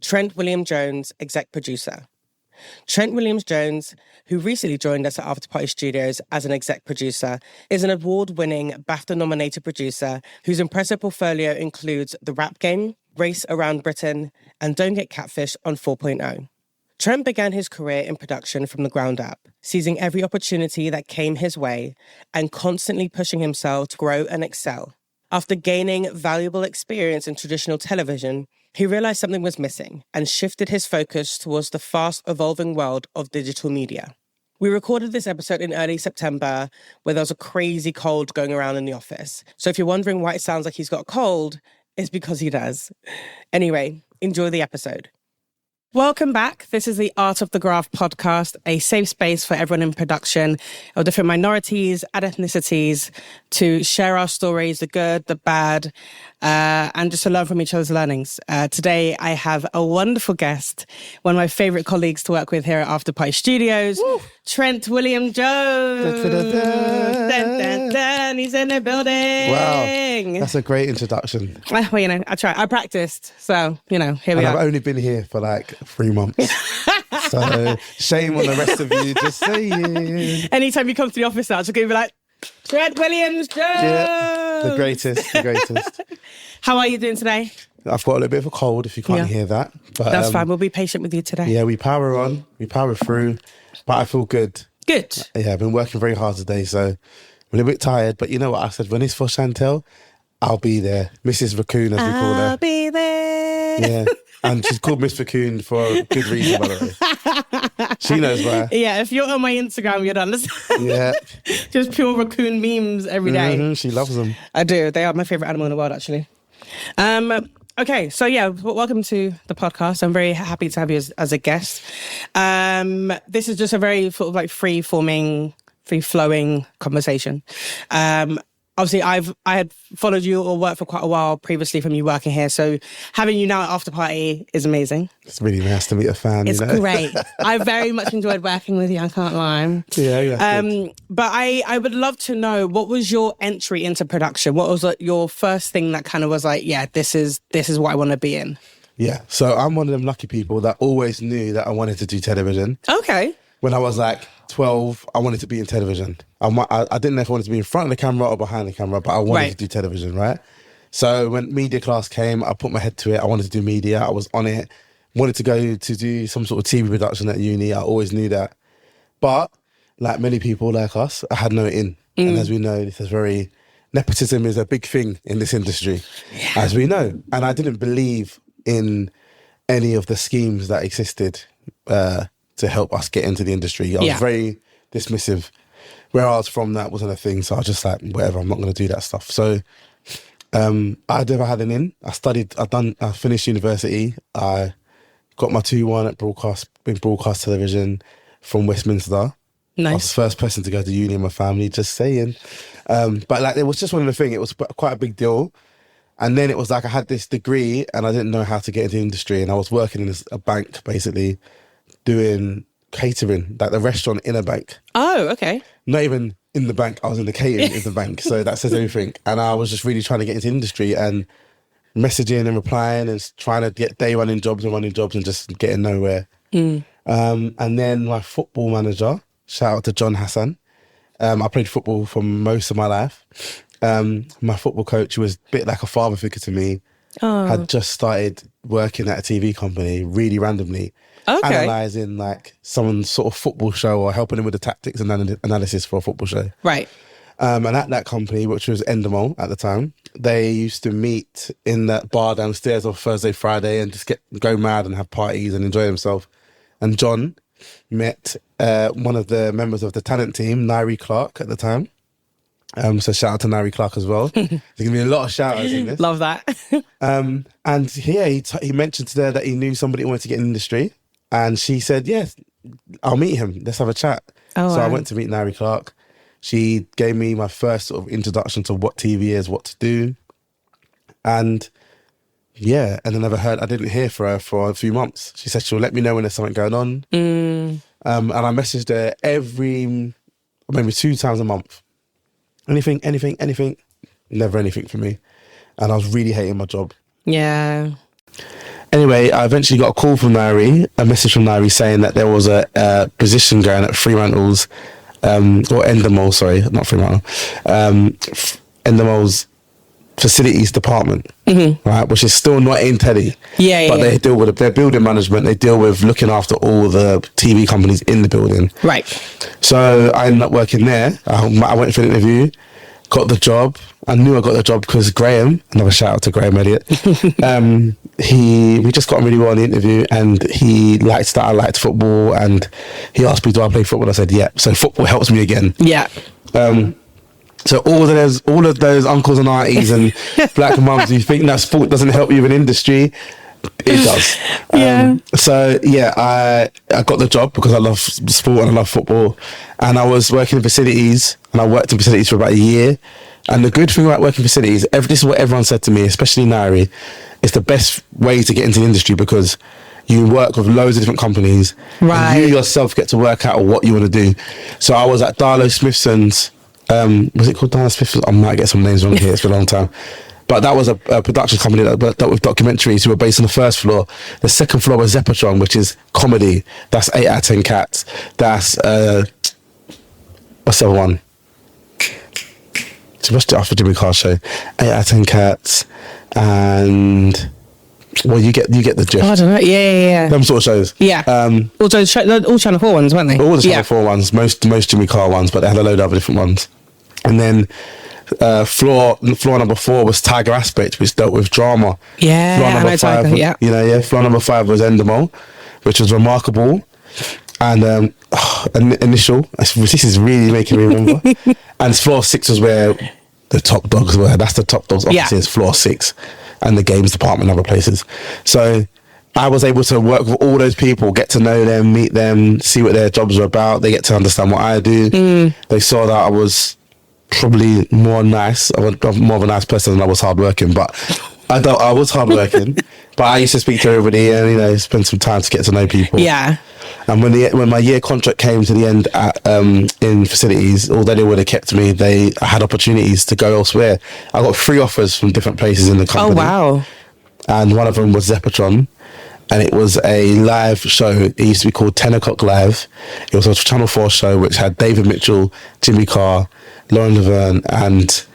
Trent Williams-Jones, exec producer. Trent Williams-Jones, who recently joined us at After Party Studios as an exec producer, is an award-winning BAFTA-nominated producer whose impressive portfolio includes The Rap Game, Race Around Britain, and Don't Get Catfished on 4.0. Trent began his career in production from the ground up, seizing every opportunity that came his way and constantly pushing himself to grow and excel. After gaining valuable experience in traditional television, he realized something was missing and shifted his focus towards the fast-evolving world of digital media. We recorded this episode in early September where there was a crazy cold going around in the office. So if you're wondering why it sounds like he's got a cold, it's because he does. Anyway, enjoy the episode. Welcome back. This is the Art of the Graft podcast, a safe space for everyone in production of different minorities and ethnicities to share our stories, the good, the bad, and just to learn from each other's learnings. Today, I have a wonderful guest, one of my favourite colleagues to work with here at After Party Studios, Woo! Trent Williams-Jones. Dun, dun, dun. He's in the building. Wow, that's a great introduction. Well, you know, I tried. I practiced. So, you know, here we are. I've only been here for like 3 months. So shame on the rest of you, just saying. Anytime you come to the office now, it's going to be like, Trent Williams-Jones. Yeah, the greatest. How are you doing today? I've got a little bit of a cold, if you can't hear that. But that's fine. We'll be patient with you today. Yeah, we power on. We power through. But I feel good. Good. Yeah, I've been working very hard today, so I'm a little bit tired. But you know what I said? When it's for Chantel, I'll be there. Mrs. Raccoon, as we call her. I'll be there. Yeah. And she's called Miss Raccoon for a good reason, by the way. She knows why. Yeah, if you're on my Instagram, you'd understand. Yeah. Just pure raccoon memes every day. Mm-hmm, she loves them. I do. They are my favourite animal in the world, actually. Okay, so yeah, welcome to the podcast. I'm very happy to have you as a guest. This is just a very sort of like free-flowing conversation. Obviously, I had followed you or worked for quite a while previously from you working here. So having you now at After Party is amazing. It's really nice to meet a fan. It's you know? great. I very much enjoyed working with you. I can't lie. Yeah. But I would love to know, what was your entry into production? What was your first thing that kind of was like, yeah, this is what I want to be in? Yeah. So I'm one of them lucky people that always knew that I wanted to do television. Okay. When I was like 12, I wanted to be in television. I didn't know if I wanted to be in front of the camera or behind the camera, but I wanted to do television, right? So when media class came, I put my head to it. I wanted to do media. I was on it. Wanted to go to do some sort of TV production at uni. I always knew that. But like many people like us, I had no in. And as we know, nepotism is a big thing in this industry, as we know. And I didn't believe in any of the schemes that existed to help us get into the industry. I was very dismissive. Where I was from, that wasn't a thing. So I was just like, whatever, I'm not going to do that stuff. So I never had an in. I finished university. I got my 2-1 at broadcast television from Westminster. Nice. I was the first person to go to uni in my family, just saying. But like, it was just one of the things. It was quite a big deal. And then it was like I had this degree and I didn't know how to get into the industry. And I was working in a bank, basically, doing catering, like the restaurant in a bank. Oh, okay. Not even in the bank, I was in the catering in the bank. So that says everything. And I was just really trying to get into the industry and messaging and replying and trying to get day running jobs and just getting nowhere. And then my football manager, shout out to John Hassan. I played football for most of my life. My football coach, who was a bit like a father figure to me, had just started working at a TV company really randomly. Okay. Analysing like some sort of football show or helping him with the tactics and analysis for a football show. Right. And at that company, which was Endemol at the time, they used to meet in that bar downstairs on Thursday, Friday and just go mad and have parties and enjoy themselves. And John met one of the members of the talent team, Nairi Clark, at the time. So shout out to Nairi Clark as well. There's going to be a lot of shout outs in this. Love that. And yeah, he mentioned to her that he knew somebody who wanted to get in the industry. And she said, yes, I'll meet him. Let's have a chat. So I went to meet Nairi Clark. She gave me my first sort of introduction to what TV is, what to do. And yeah, and I didn't hear from her for a few months. She said she'll let me know when there's something going on. And I messaged her maybe 2 times a month. Anything, never anything for me. And I was really hating my job. Yeah. Anyway, I eventually got a call from Nairi, a message from Nairi saying that there was a position going at Fremantle's, or Endemol, sorry, not Fremantle, Endemol's facilities department, right, which is still not in telly. But they deal with their building management. They deal with looking after all the TV companies in the building. Right. So I ended up working there. I went for an interview, got the job. I knew I got the job because Graham, another shout out to Graham Elliott, we just got on really well in the interview, and he liked that I liked football, and he asked me, do I play football? I said, yeah. So football helps me again. Yeah. So all of those uncles and aunties and black mums who think that sport doesn't help you in industry, it does. So yeah, I got the job because I love sport and I love football, and I was working in facilities, and I worked in facilities for about a year. And the good thing about working in facilities, this is what everyone said to me, especially Nairi, it's the best way to get into the industry because you work with loads of different companies, right? And you yourself get to work out what you want to do. So I was at Darlow Smithson's. Was it called Darlow Smithson's? I might get some names wrong here. It's been a long time. But that was a production company that dealt with documentaries who were based on the first floor. The second floor was Zeppatron, which is comedy. That's 8 out of 10 Cats. That's what's the other one? So what's the after Jimmy Carr show? 8 out of 10 Cats, and well, you get the drift. Oh, I don't know. Yeah. Them sort of shows. Yeah. All Channel 4 ones, weren't they? All the Channel 4 ones, most Jimmy Carr ones, but they had a load of other different ones. And then floor number 4 was Tiger Aspect, which dealt with drama. Yeah, floor number 5, Tiger, yeah. Floor number 5 was Endemol, which was remarkable. And initial, this is really making me remember. And floor 6 was where the top dogs were. That's the top dogs offices, floor 6, and the games department and other places. So I was able to work with all those people, get to know them, meet them, see what their jobs are about. They get to understand what I do. They saw that I was probably more of a nice person than I was hardworking, but I was hardworking. But I used to speak to everybody and spend some time to get to know people. Yeah. And when my year contract came to the end in facilities, although they would have kept me, I had opportunities to go elsewhere. I got 3 offers from different places in the company. Oh wow! And one of them was Zeppatron, and it was a live show. It used to be called 10 O'Clock Live. It was a Channel 4 show which had David Mitchell, Jimmy Carr, Lauren Laverne, and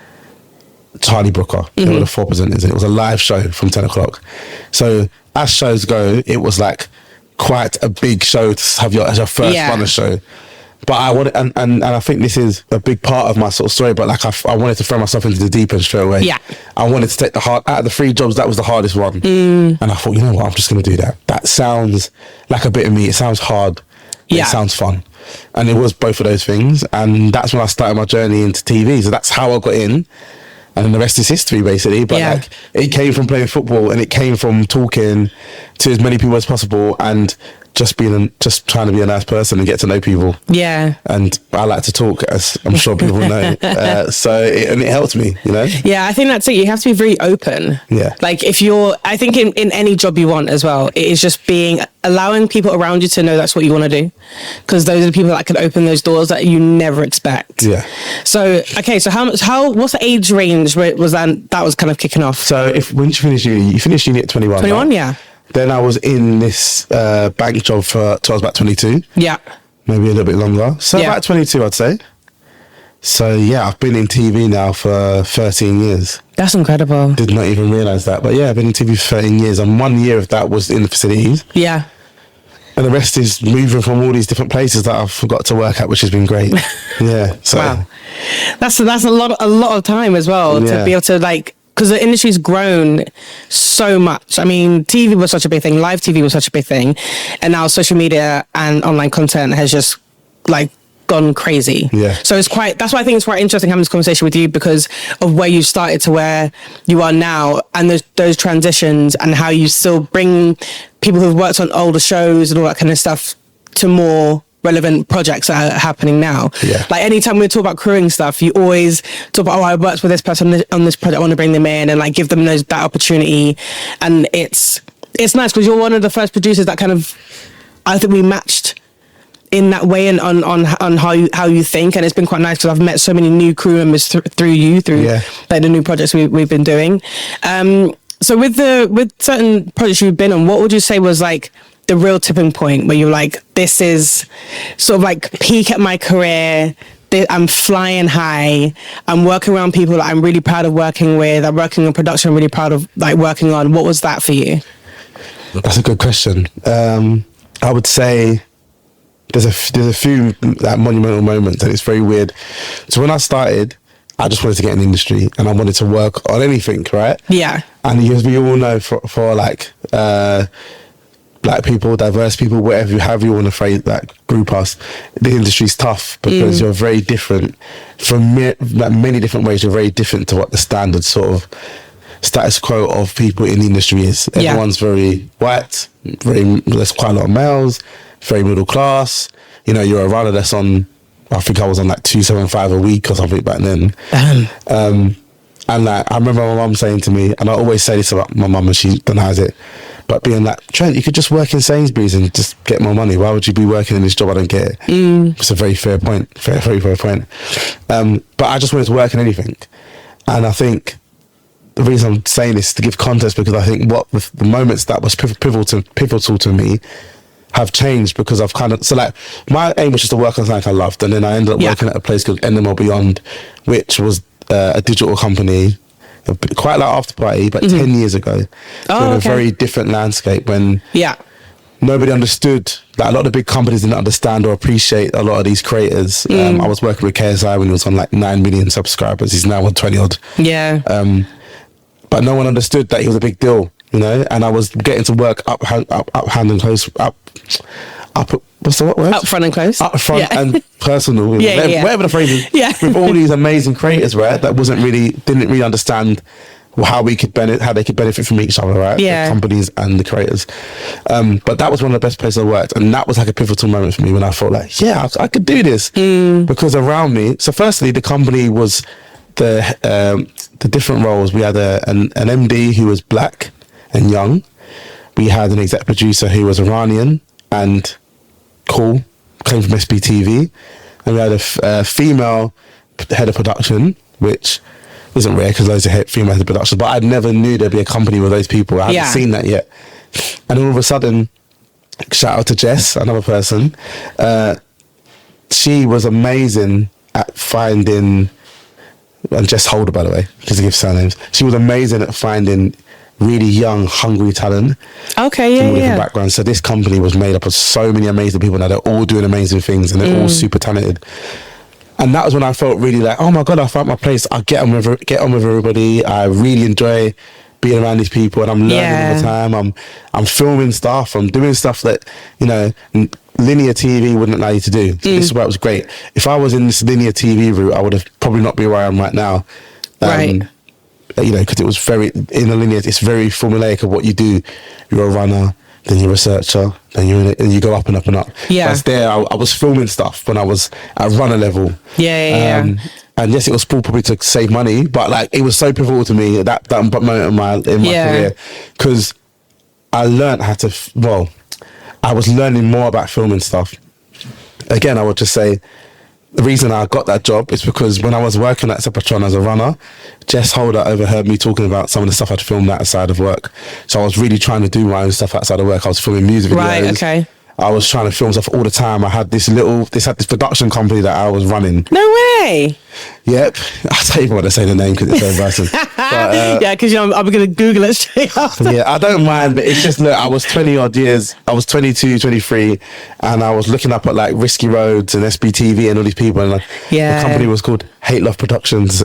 Charlie Brooker. They were the 4 presenters, and it was a live show from 10 o'clock. So as shows go, it was like quite a big show to have as your first runner show. But I wanted, and I think this is a big part of my sort of story, but like I wanted to throw myself into the deep end straight away. Yeah. I wanted to take out of the 3 jobs, that was the hardest one. And I thought, you know what, I'm just going to do that. That sounds like a bit of me. It sounds hard. It sounds fun. And it was both of those things. And that's when I started my journey into TV. So that's how I got in. And then the rest is history, basically. But like, it came from playing football, and it came from talking to as many people as possible, and just trying to be a nice person and get to know people. Yeah. And I like to talk, as I'm sure people know. So it helped me, Yeah, I think that's it. You have to be very open. Yeah. Like I think in any job you want as well, it is just allowing people around you to know that's what you want to do. Because those are the people that can open those doors that you never expect. Yeah. So, okay, so what's the age range where was that was kind of kicking off? So when you finish uni at 21. 21, right? Yeah. Then I was in this bank job till I was about 22. Yeah. Maybe a little bit longer. So about 22, I'd say. So yeah, I've been in TV now for 13 years. That's incredible. Did not even realise that. But yeah, I've been in TV for 13 years, and 1 year of that was in the facilities. Yeah. And the rest is moving from all these different places that I've got to work at, which has been great. Yeah. So. Wow. That's a lot of time as well to be able to because the industry's grown so much. I mean, TV was such a big thing. Live TV was such a big thing. And now social media and online content has just gone crazy. Yeah. So that's why I think it's quite interesting having this conversation with you, because of where you started to where you are now, and those transitions, and how you still bring people who've worked on older shows and all that kind of stuff to more relevant projects that are happening now. Yeah. Like anytime we talk about crewing stuff, you always talk about, I worked with this person on this project, I want to bring them in and give them that opportunity. And it's nice because you're one of the first producers that kind of, I think we matched in that way and on how you think. And it's been quite nice because I've met so many new crew members through the new projects we've been doing. So with certain projects you've been on, what would you say was like the real tipping point where you're like, this is sort of like peak at my career, I'm flying high, I'm working around people that I'm really proud of working with, I'm working on production I'm really proud of like working on. What was that for you? That's a good question. I would say there's a few like monumental moments, and it's very weird. So when I started, I just wanted to get in the industry and I wanted to work on anything, right? Yeah. And as we all know, for like black people, diverse people, whatever you want to phrase that, group us, the industry's tough because you're very different from like many different ways. You're very different to what the standard sort of status quo of people in the industry is. Everyone's very white, there's quite a lot of males, very middle class. You know, you're a runner that's on, I think I was on like 275 a week or something back then. And like, I remember my mum saying to me, and I always say this about my mum and she denies it, but being like, Trent, you could just work in Sainsbury's and just get more money. Why would you be working in this job? I don't get it. It's a very fair point. Very fair point. But I just wanted to work in anything. And I think the reason I'm saying this is to give context, because I think what the moments that was pivotal to me have changed, because I've kind of, so like my aim was just to work on something I loved, and then I ended up working at a place called NML Beyond, which was a digital company, quite like After Party, but 10 years ago. So in a very different landscape when nobody understood, like a lot of the big companies didn't understand or appreciate a lot of these creators. I was working with KSI when he was on like 9 million subscribers. He's now on 20 odd. But no one understood that he was a big deal, you know, and I was getting to work up hand and close, what's the word? Up front and close. Up front and personal. Whatever the phrase is. With all these amazing creators, right? That didn't really understand how they could benefit from each other, right? The companies and the creators. But that was one of the best places I worked, and that was like a pivotal moment for me when I felt like, I could do this. Because around me, so firstly, the company was the different roles. We had an MD who was black and young. We had an exec producer who was Iranian and cool, came from SBTV, and we had a female head of production, which isn't rare because loads of female head of production, but I never knew there'd be a company with those people. I hadn't seen that yet. And all of a sudden, shout out to Jess, another person, she was amazing at finding, and Jess Holder, by the way, because I give surnames, she was amazing at finding really young, hungry talent. From all different backgrounds. So this company was made up of so many amazing people. Now they're all doing amazing things and they're all super talented. And that was when I felt really like, oh my God, I found my place. I get on with everybody. I really enjoy being around these people, and I'm learning all the time. I'm filming stuff. I'm doing stuff that, you know, linear TV wouldn't allow you to do. So this is why it was great. If I was in this linear TV route, I would have probably not been where I am right now. You know, because it was in a linear, it's very formulaic of what you do. You're a runner, then you're a researcher, then and you go up and up and up. Whereas there, I was filming stuff when I was at runner level. And yes, it was probably to save money, but like it was so pivotal to me at that moment in my career, because I learned how to. I was learning more about filming stuff. Again, I would just say, the reason I got that job is because when I was working at Sepatron as a runner, Jess Holder overheard me talking about some of the stuff I'd filmed outside of work. So I was really trying to do my own stuff outside of work. I was filming music videos. I was trying to film stuff all the time. I had this production company that I was running. No way. Yep. I don't even want to say the name because it's so embarrassing. Because I'm going to Google it straight after. I don't mind, but it's just, look, I was 20 odd years. I was 22, 23, and I was looking up at like Risky Roads and SBTV and all these people, and the company was called Hate Love Productions.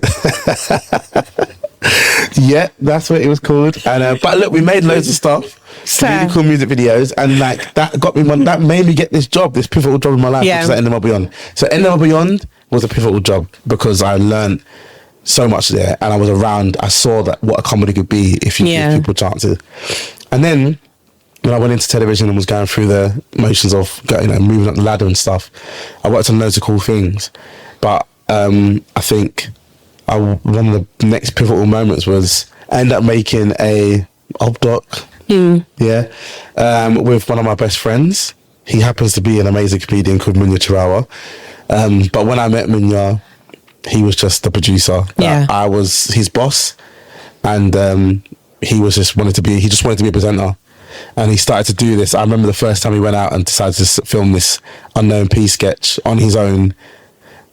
That's what it was called. And but look, we made loads of stuff. Really cool music videos, and like that got me that made me get this pivotal job in my life, which is at NML Beyond. So NML Beyond was a pivotal job because I learned so much there, and I was around. I saw that what a comedy could be if you give people chances. And then when I went into television and was going through the motions of moving up the ladder and stuff, I worked on loads of cool things. But I think one of the next pivotal moments was I ended up making a op doc. With one of my best friends. He happens to be an amazing comedian called Munya Chawawa. But when I met Munya, he was just the producer. I was his boss, and he just wanted to be a presenter. And he started to do this. I remember the first time he went out and decided to film this Unknown P sketch on his own.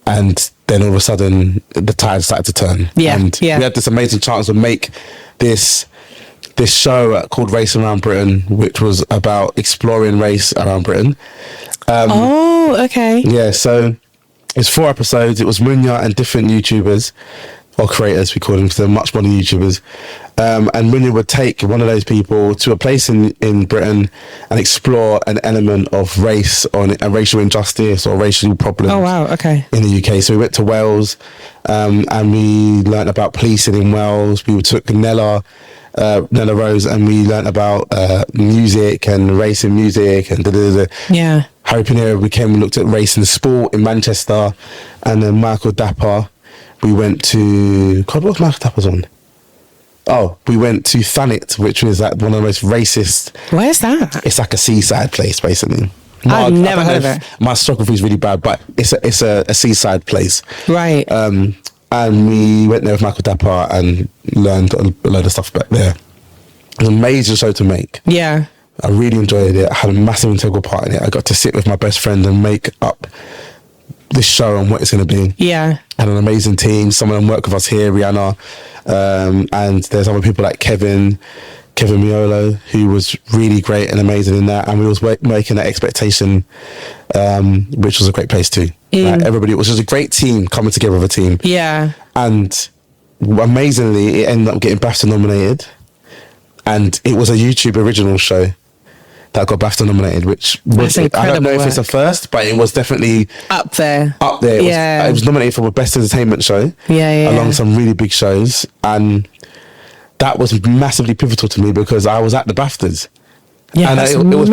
And then all of a sudden, the tide started to turn. Yeah, and we had this amazing chance to make this show called Race Around Britain, which was about exploring race around Britain. Okay. Yeah, so it's 4 episodes. It was Munya and different YouTubers, or creators, we call them, because they're much more than YouTubers. And Munya would take one of those people to a place in Britain and explore an element of race or racial injustice or racial problems. Oh, wow, okay. In the UK. So we went to Wales and we learnt about policing in Wales. We took Nella Rose, and we learnt about music and race in music and Yeah. Hope in here we looked at race in sport in Manchester, and then Michael Dapaah. We went to what was Michael Dapaah's on? Oh, we went to Thanet, which was like one of the most racist. Where's that? It's like a seaside place, basically. I've never heard of it. My geography is really bad, but it's a seaside place. Right. And we went there with Michael Dapaah and learned a load of stuff back there. It was an amazing show to make. Yeah. I really enjoyed it. I had a massive integral part in it. I got to sit with my best friend and make up this show and what it's going to be. Yeah. Had an amazing team. Some of them work with us here, Rihanna. And there's other people like Kevin Miolo, who was really great and amazing in that. And we was making that Expectation, which was a great place too. Like everybody, it was just a great team coming together with a team. Yeah. And amazingly, it ended up getting BAFTA-nominated. And it was a YouTube original show that got BAFTA-nominated, which was, I don't know if it's a first, but it was definitely up there. It was nominated for the Best Entertainment Show. Along some really big shows. And that was massively pivotal to me because I was at the BAFTAs. Yeah, and it was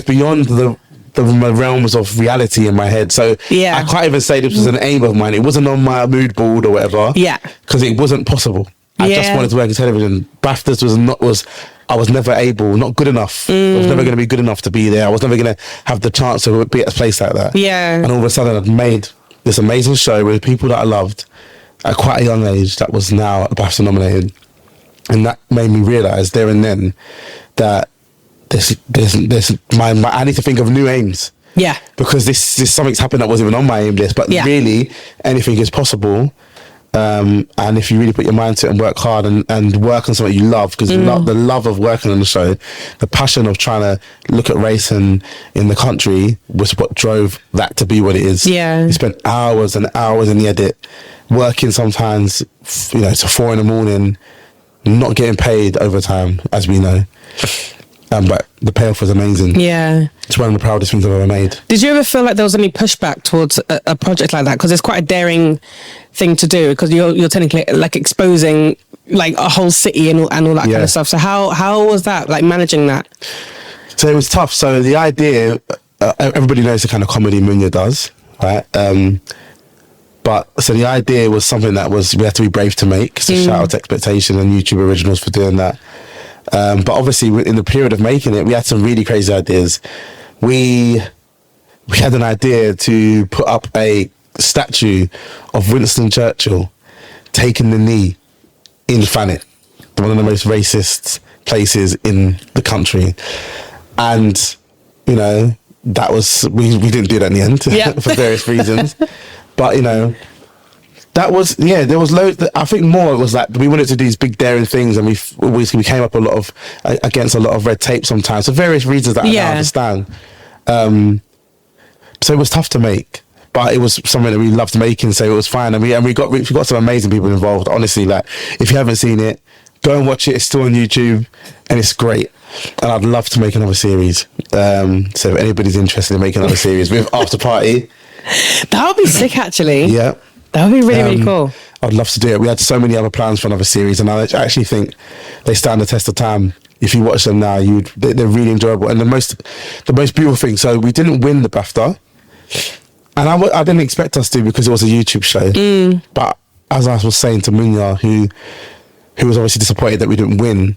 beyond the realms of reality in my head. So I can't even say this was an aim of mine. It wasn't on my mood board or whatever. Yeah. Because it wasn't possible. I just wanted to work in television. BAFTAs I was never not good enough. I was never going to be good enough to be there. I was never going to have the chance to be at a place like that. Yeah. And all of a sudden I'd made this amazing show with people that I loved at quite a young age that was now BAFTA nominated. And that made me realise there and then that I need to think of new aims. Yeah. Because this something's happened that wasn't even on my aim list, but really anything is possible. And if you really put your mind to it and work hard and work on something you love, because the love of working on the show, the passion of trying to look at race in the country was what drove that to be what it is. Yeah. You spent hours and hours in the edit, working sometimes, to 4 a.m, not getting paid overtime, as we know. But the payoff was amazing. Yeah. It's one of the proudest things I've ever made. Did you ever feel like there was any pushback towards a project like that? Because it's quite a daring thing to do, because you're technically like exposing like a whole city and all that kind of stuff. So how was that, like managing that? So it was tough. So the idea, everybody knows the kind of comedy Munya does, right? But so the idea was something that we had to be brave to make. So shout out to Expectation and YouTube Originals for doing that. But obviously in the period of making it, we had some really crazy ideas. We had an idea to put up a statue of Winston Churchill taking the knee in Thanet, one of the most racist places in the country. And, that was, we didn't do that in the end for various reasons. But, that was, there was loads. I think more it was like we wanted to do these big daring things, and we came up against a lot of red tape sometimes for various reasons that I don't understand. So it was tough to make, but it was something that we loved making, so it was fine. And we got some amazing people involved. Honestly, like if you haven't seen it, go and watch it. It's still on YouTube, and it's great. And I'd love to make another series. So if anybody's interested in making another series with After Party, that would be sick. Actually, yeah. That would be really, really cool. I'd love to do it. We had so many other plans for another series, and I actually think they stand the test of time. If you watch them now, they're really enjoyable. And the most beautiful thing, so we didn't win the BAFTA, and I didn't expect us to, because it was a YouTube show. But as I was saying to Munya, who was obviously disappointed that we didn't win,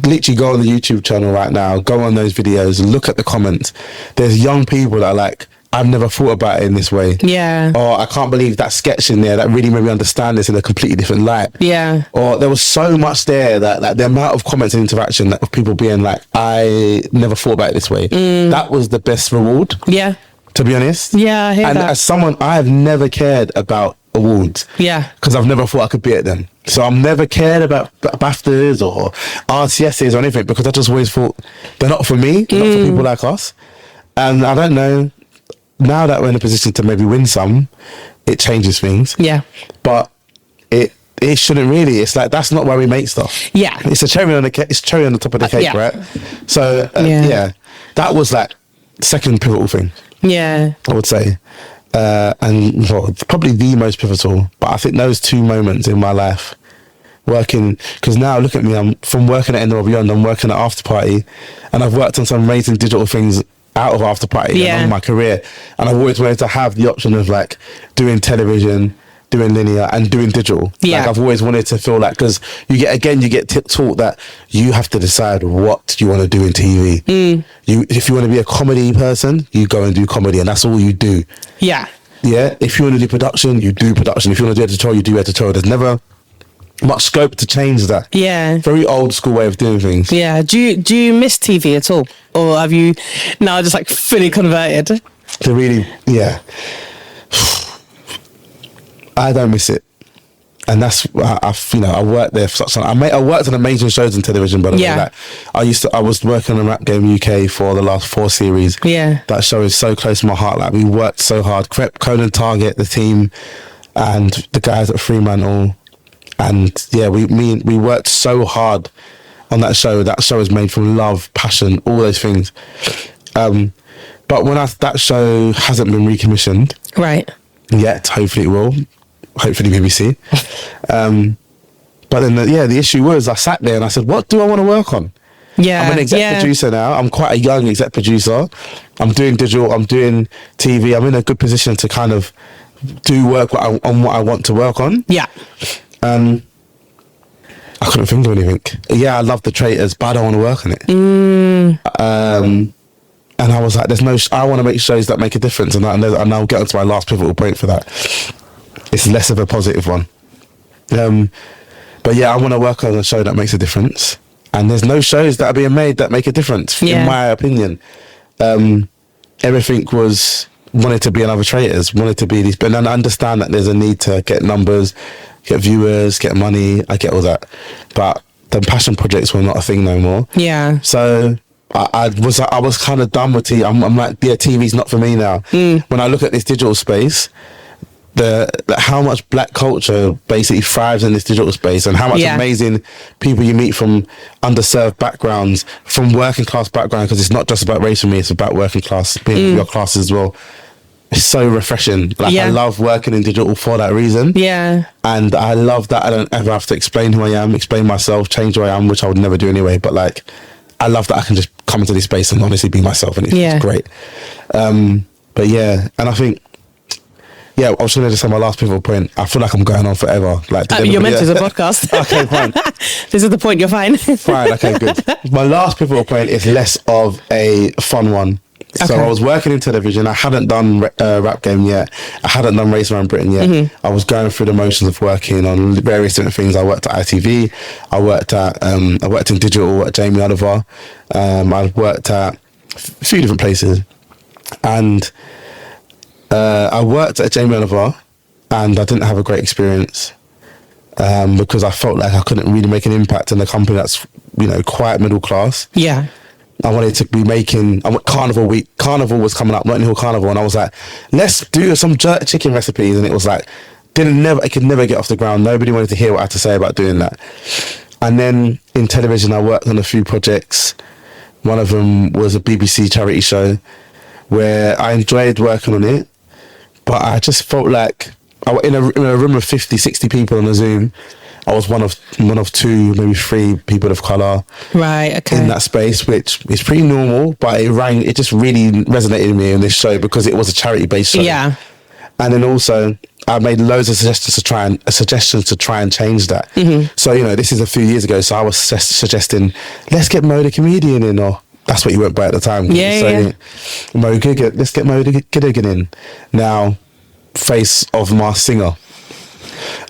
literally go on the YouTube channel right now, go on those videos and look at the comments. There's young people that are like, I've never thought about it in this way. Yeah. Or I can't believe that sketch in there that really made me understand this in a completely different light. Yeah. Or there was so much there that like the amount of comments and interaction of people being like, I never thought about it this way. That was the best reward. Yeah. To be honest. Yeah, I hear and that. as someone, I have never cared about awards. Yeah. Because I've never thought I could be at them. So I've never cared about BAFTAs or RTSs or anything, because I just always thought they're not for me, they're not for people like us. And I don't know, now that we're in a position to maybe win some, it changes things. Yeah. But it shouldn't really. It's like, that's not why we make stuff. Yeah. It's a cherry on the cake. It's cherry on the top of the cake, yeah. right? So yeah, that was like second pivotal thing. Yeah. I would say. And well, probably the most pivotal. But I think those two moments in my life, working, because now look at me, I'm from working at End Beyond, I'm working at After Party, and I've worked on some amazing digital things out of After Party and on my career, and I've always wanted to have the option of like doing television, doing linear, and doing digital. Like I've always wanted to feel like, because you get taught that you have to decide what you want to do in TV. If you want to be a comedy person, you go and do comedy, and that's all you do. Yeah. If you want to do production, you do production. If you want to do editorial, you do editorial. There's never much scope to change that. Yeah. Very old school way of doing things. Yeah. Do you miss TV at all? Or have you now just like fully converted? To really, yeah. I don't miss it. And that's, I worked there for such time. I worked on amazing shows on television, by the way. Like, I was working on Rap Game UK for the last 4 series. Yeah. That show is so close to my heart. Like, we worked so hard. Conan Target, the team, and the guys at Fremantle. And yeah, we worked so hard on that show. That show is made from love, passion, all those things. But when that show hasn't been recommissioned. Right. Yet, hopefully it will. Hopefully BBC. But then the issue was, I sat there and I said, what do I want to work on? Yeah, I'm an exec producer now. I'm quite a young exec producer. I'm doing digital, I'm doing TV. I'm in a good position to kind of do work on what I want to work on. Yeah. I couldn't think of anything. Yeah, I love The Traitors, but I don't want to work on it. And I was like, I want to make shows that make a difference. And I'll get onto my last pivotal point for that. It's less of a positive one. But yeah, I want to work on a show that makes a difference. And there's no shows that are being made that make a difference, in my opinion. Everything wanted to be another Traitors, wanted to be these, but then I understand that there's a need to get numbers, get viewers, get money. I get all that. But the passion projects were not a thing no more. Yeah. So I was kind of done with TV. I'm like, yeah, TV's not for me now. When I look at this digital space, how much black culture basically thrives in this digital space, and how much amazing people you meet from underserved backgrounds, from working class background, because it's not just about race for me, it's about working class, being your class as well. It's so refreshing. Like, I love working in digital for that reason. Yeah. And I love that I don't ever have to explain who I am, explain myself, change who I am, which I would never do anyway. But like, I love that I can just come into this space and honestly be myself, and it's great. But yeah, and I think, I was going to just say my last pivotal point. I feel like I'm going on forever. Like, you're meant to the podcast. Okay, fine. This is the point, you're fine. Fine, okay, good. My last pivotal point is less of a fun one. Okay. So I was working in television. I hadn't done Rap Game yet. I hadn't done Race Around Britain yet. I was going through the motions of working on various different things. I worked at ITV. I worked in digital at Jamie Oliver. I worked at a few different places. And I worked at Jamie Oliver, and I didn't have a great experience because I felt like I couldn't really make an impact in a company that's, quite middle class. Yeah. I wanted to be making Carnival Week. Carnival was coming up, Notting Hill Carnival, and I was like, let's do some jerk chicken recipes. And it was like, it could never get off the ground. Nobody wanted to hear what I had to say about doing that. And then in television, I worked on a few projects. One of them was a BBC charity show where I enjoyed working on it, but I just felt like in a room of 50, 60 people on a Zoom, I was one of 2, maybe 3 people of colour, right? Okay. In that space, which is pretty normal, but it just really resonated with me in this show because it was a charity-based show. Yeah. And then also, I made loads of suggestions to try and change that. So this is a few years ago, so I was suggesting, let's get Mo the comedian in, or that's what you went by at the time. Yeah. Mo Giga, let's get Mo Giga in. Now, face of Masked Singer.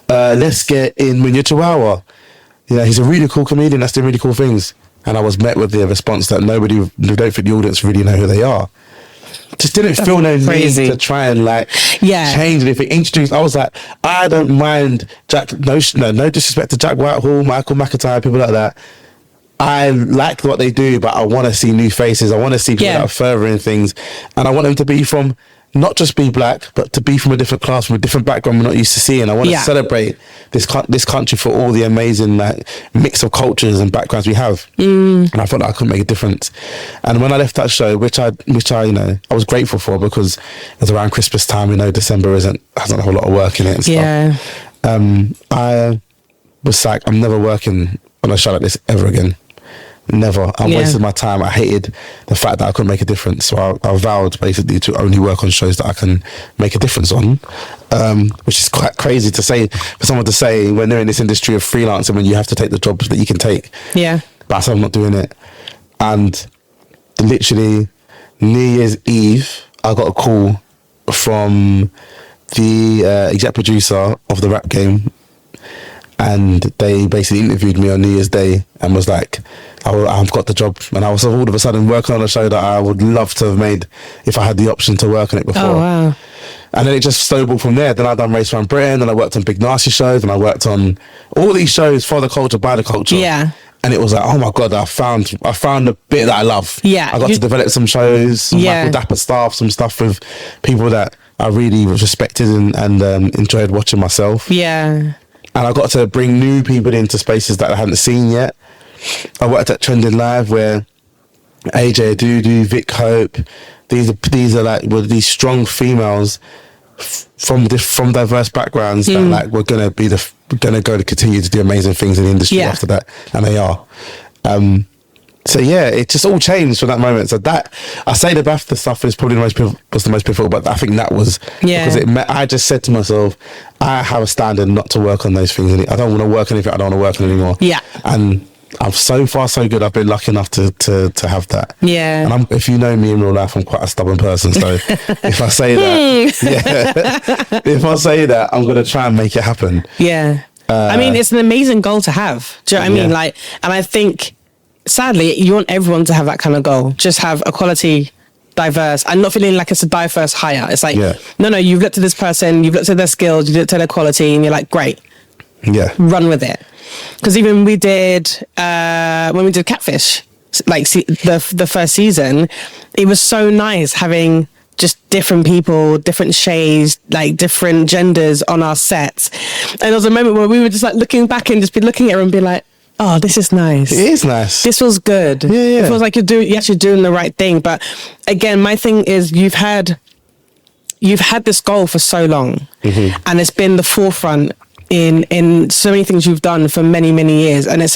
Let's get in Munya Chawawa. Yeah, he's a really cool comedian that's doing really cool things. And I was met with the response that I don't think the audience really know who they are. Just didn't feel no need to try and change anything. Introduce. I was like, I don't mind Jack. No disrespect to Jack Whitehall, Michael McIntyre, people like that. I like what they do, but I want to see new faces. I want to see people that are furthering things, and I want them to be from not just be black, but to be from a different class, from a different background we're not used to seeing. I want to celebrate this country for all the amazing mix of cultures and backgrounds we have. And I thought that I could make a difference. And when I left that show, which I I was grateful for, because it was around Christmas time. December hasn't a whole lot of work in it and stuff. I was like, I'm never working on a show like this ever again. Never. I wasted my time. I hated the fact that I couldn't make a difference. So I vowed basically to only work on shows that I can make a difference on, which is quite crazy to say, for someone to say when they're in this industry of freelancing, when you have to take the jobs that you can take. Yeah. But I said I'm not doing it. And literally New Year's Eve, I got a call from the exec producer of the Rap Game, and they basically interviewed me on New Year's Day and was like, I've got the job. And I was all of a sudden working on a show that I would love to have made if I had the option to work on it before. Oh, wow. And then it just snowballed from there. Then I done Race Around Britain, then I worked on Big Nasty shows, and I worked on all these shows for the culture, by the culture. Yeah. And it was like, oh my God, I found the bit that I love. Yeah. I got to develop some shows, some Michael Dapaah stuff, some stuff with people that I really respected and enjoyed watching myself. Yeah. And I got to bring new people into spaces that I hadn't seen yet. I worked at Trending Live, where AJ Adudu, Vic Hope, these are these strong females from diverse backgrounds that were gonna go to continue to do amazing things in the industry after that, and they are. So it just all changed from that moment. So that, I say the BAFTA stuff is probably was the most pivotal, but I think that was because I just said to myself, I have a standard not to work on those things. I don't want to work on anything I don't want to work on anymore. Yeah. And I'm so far so good. I've been lucky enough to have that. Yeah. And if you know me in real life, I'm quite a stubborn person. So if I say that, if I say that, I'm going to try and make it happen. Yeah. I mean, it's an amazing goal to have. Do you know what I mean? And I think, sadly, you want everyone to have that kind of goal. Just have a quality, diverse, and not feeling like it's a diverse hire. It's like, no, you've looked at this person, you've looked at their skills, you've looked at their quality, and you're like, great. Yeah. Run with it. Because even when we did Catfish, the first season, it was so nice having just different people, different shades, different genders on our sets. And there was a moment where we were just looking back and just be looking at her and be like, oh, this is nice. It is nice. This feels good. Yeah. It feels like you're actually doing the right thing. But again, my thing is you've had this goal for so long, and it's been the forefront in so many things you've done for many, many years, and it's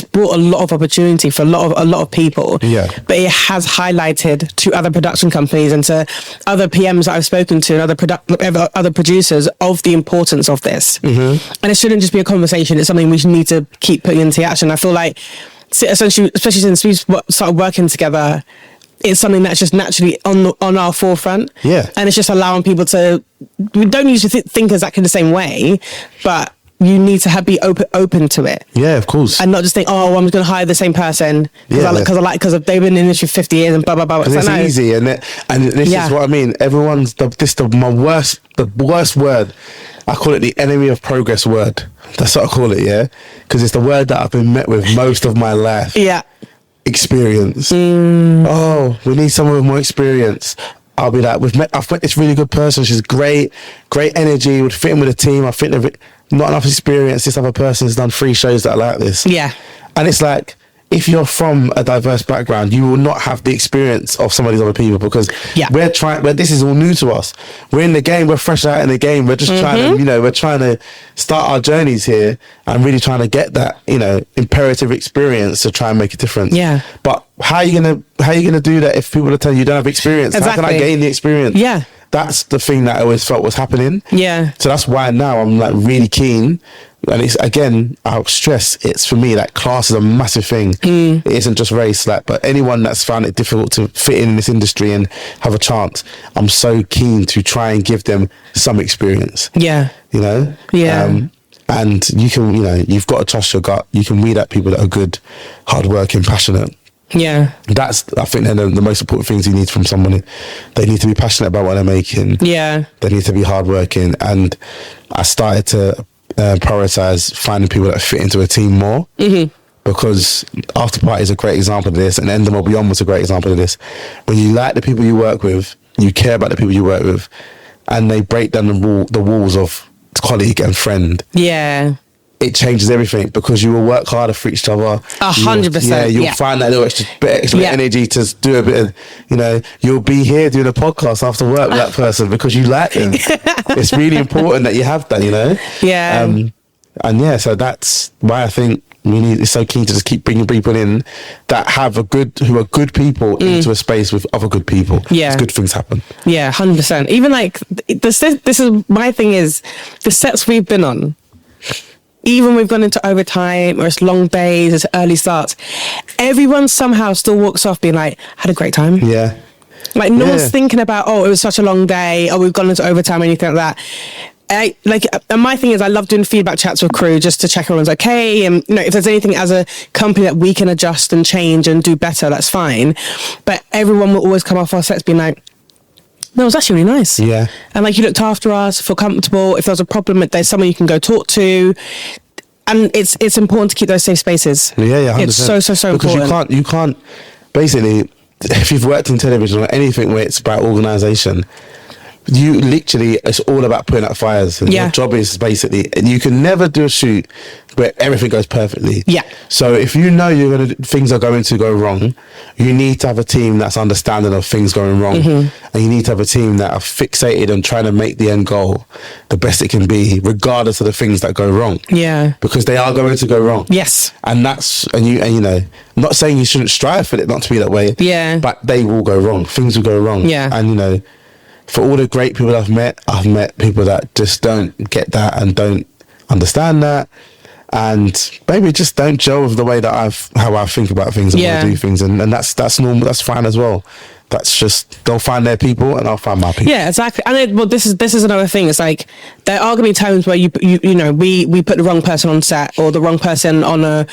brought a lot of opportunity for a lot of people. Yeah. But it has highlighted to other production companies and to other PMs that I've spoken to and other producers of the importance of this. And it shouldn't just be a conversation. It's something we need to keep putting into action. I feel like, essentially, especially since we've started working together, it's something that's just naturally on our forefront. Yeah. And it's just allowing people to, we don't usually think exactly the same way, but you need to be open to it. Yeah, of course. And not just think, oh, I'm going to hire the same person because they've been in the industry for 50 years and blah, blah, blah. It's easy. And this is what I mean. Everyone's, the worst word, I call it the enemy of progress word. That's what I call it, yeah? Because it's the word that I've been met with most of my life. Yeah. Experience. Oh, we need someone with more experience. I'll be like, I've met this really good person. She's great energy, would fit in with the team. I think not enough experience. This other person's done 3 shows that are like this. Yeah. And it's like, if you're from a diverse background, you will not have the experience of some of these other people, because this is all new to us. We're in the game, we're fresh out in the game. We're just trying to, we're trying to start our journeys here and really trying to get that, imperative experience to try and make a difference. Yeah. But how are you gonna do that if people are telling you don't have experience? Exactly. How can I gain the experience? Yeah. that's the thing that I always felt was happening. Yeah. So that's why now I'm like really keen. And it's, again, I'll stress, it's for me, like, class is a massive thing. It isn't just race, like, but anyone that's found it difficult to fit in this industry and have a chance, I'm so keen to try and give them some experience. Yeah. You know? Yeah. And you can, you know, you've got to trust your gut. You can weed out people that are good, hardworking, passionate. Yeah. That's, I think, they're the most important things you need from somebody. They need to be passionate about what they're making. Yeah. They need to be hardworking. And I started to prioritize finding people that fit into a team more. Because After Party is a great example of this, and Endemol Beyond was a great example of this. When you like the people you work with, you care about the people you work with, and they break down the walls of colleague and friend. Yeah. It changes everything, because you will work harder for each other. 100%. Yeah, you'll find that little extra energy to do a bit of, you know, you'll be here doing a podcast after work with that person because you like them. It's really important that you have that, you know? Yeah. And yeah, so that's why I think it's so keen to just keep bringing people in that who are good people into a space with other good people. Yeah. Good things happen. Yeah, 100%. Even like, this is, my thing is, the sets we've been on, even we've gone into overtime or it's long days, it's early starts, everyone somehow still walks off being like, had a great time. Yeah. Like, no one's thinking about, oh, it was such a long day, or we've gone into overtime or anything like that. And my thing is, I love doing feedback chats with crew just to check everyone's okay. And, you know, if there's anything as a company that we can adjust and change and do better, that's fine. But everyone will always come off our sets being like, no, it was actually really nice. Yeah. And like, you looked after us, feel comfortable. If there's a problem, there's someone you can go talk to. And it's important to keep those safe spaces. Yeah, 100%. It's so because important. you can't, basically, if you've worked in television or anything where it's about organisation, you literally, it's all about putting out fires. And your job is basically, you can never do a shoot where everything goes perfectly. Yeah. So if you know things are going to go wrong, you need to have a team that's understanding of things going wrong. And you need to have a team that are fixated on trying to make the end goal the best it can be, regardless of the things that go wrong. Yeah. Because they are going to go wrong. Yes. And you know, I'm not saying you shouldn't strive for it not to be that way. Yeah. But they will go wrong. Things will go wrong. Yeah. And, you know, for all the great people I've met people that just don't get that and don't understand that, and maybe just don't gel with the way that how I think about things and want to do things, and that's normal. That's fine as well. That's just, they'll find their people and I'll find my people. Yeah, exactly. And this is another thing. It's like, there are going to be times where you know, we put the wrong person on set, or the wrong person on a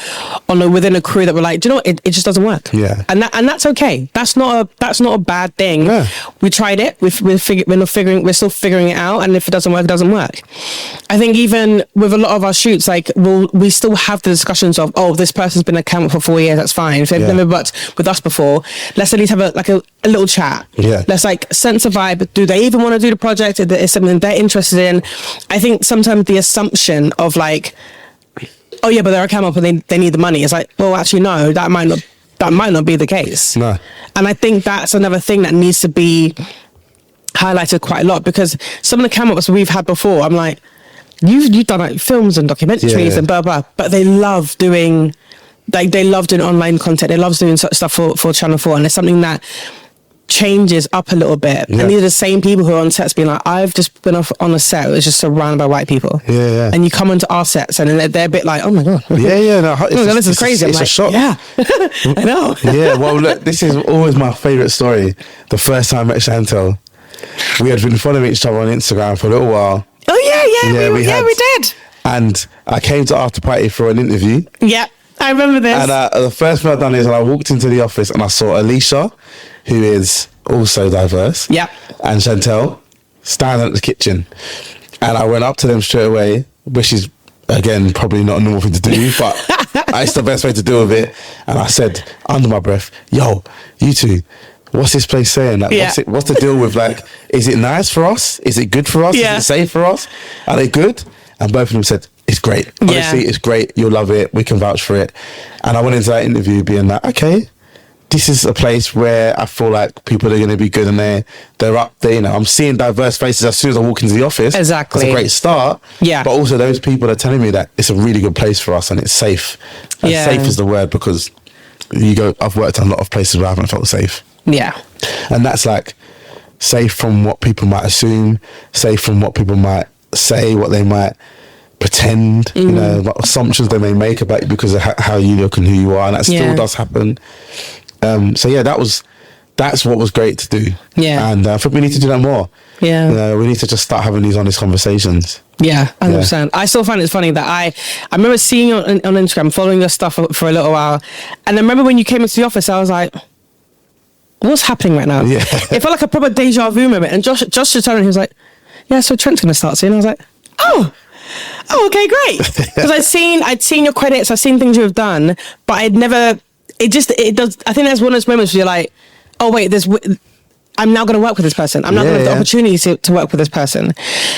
within a crew that we're like, do you know what? It just doesn't work. Yeah. And that's okay. That's not a bad thing. Yeah. We tried it. We're still figuring it out. And if it doesn't work, it doesn't work. I think even with a lot of our shoots, like, we still have the discussions of, oh, this person's been a camp for 4 years. That's fine. If they've never worked with us before, let's at least have a little chat. Yeah. Let's like sense a vibe. Do they even want to do the project? Is it something they're interested in? I think sometimes the assumption of like, oh yeah, but they're a camp up and they need the money. It's like, well, actually no, that might not be the case. No. And I think that's another thing that needs to be highlighted quite a lot, because some of the camp ups we've had before, I'm like, you've done like films and documentaries and blah blah, but they love doing online content. They love doing such stuff for Channel 4, and it's something that changes up a little bit. And these are the same people who are on sets being like, I've just been off on a set, it was just surrounded by white people. Yeah. And you come into our sets and they're a bit like, oh my God. Yeah. No, this is crazy. It's a shock. Yeah, I know. Yeah, well, look, this is always my favourite story. The first time I met Chantel, we had been following each other on Instagram for a little while. Oh yeah, we did. And I came to After Party for an interview. Yeah, I remember this. And the first thing I've done is I walked into the office and I saw Alicia, who is also diverse. Yeah. And Chantel standing at the kitchen. And I went up to them straight away, which is, again, probably not a normal thing to do, but it's the best way to deal with it. And I said, under my breath, yo, you two, what's this place saying? Like, what's the deal with, like, is it nice for us? Is it good for us? Yeah. Is it safe for us? Are they good? And both of them said, it's great. Honestly, it's great. You'll love it. We can vouch for it. And I went into that interview being like, okay, this is a place where I feel like people are going to be good, and they're up there. You know, I'm seeing diverse faces as soon as I walk into the office. Exactly. It's a great start. Yeah. But also those people are telling me that it's a really good place for us and it's safe. And safe is the word, because I've worked in a lot of places where I haven't felt safe. Yeah. And that's like, safe from what people might assume, safe from what people might say, what they might pretend, you know, what assumptions they may make about you because of how you look and who you are, and that still does happen. So yeah, that's what was great to do. Yeah, and I think we need to do that more. Yeah, you know, we need to just start having these honest conversations. Yeah, 100%. I still find it funny that I remember seeing you on Instagram, following your stuff for a little while, and I remember when you came into the office, I was like, what's happening right now? Yeah. It felt like a proper deja vu moment. And Josh returned and he was like, yeah, so Trent's going to start soon. I was like, oh, okay, great. Because I'd seen your credits, I'd seen things you have done, but I'd never, it does, I think there's one of those moments where you're like, oh wait, I'm now going to work with this person. I'm now going to have the opportunity to work with this person.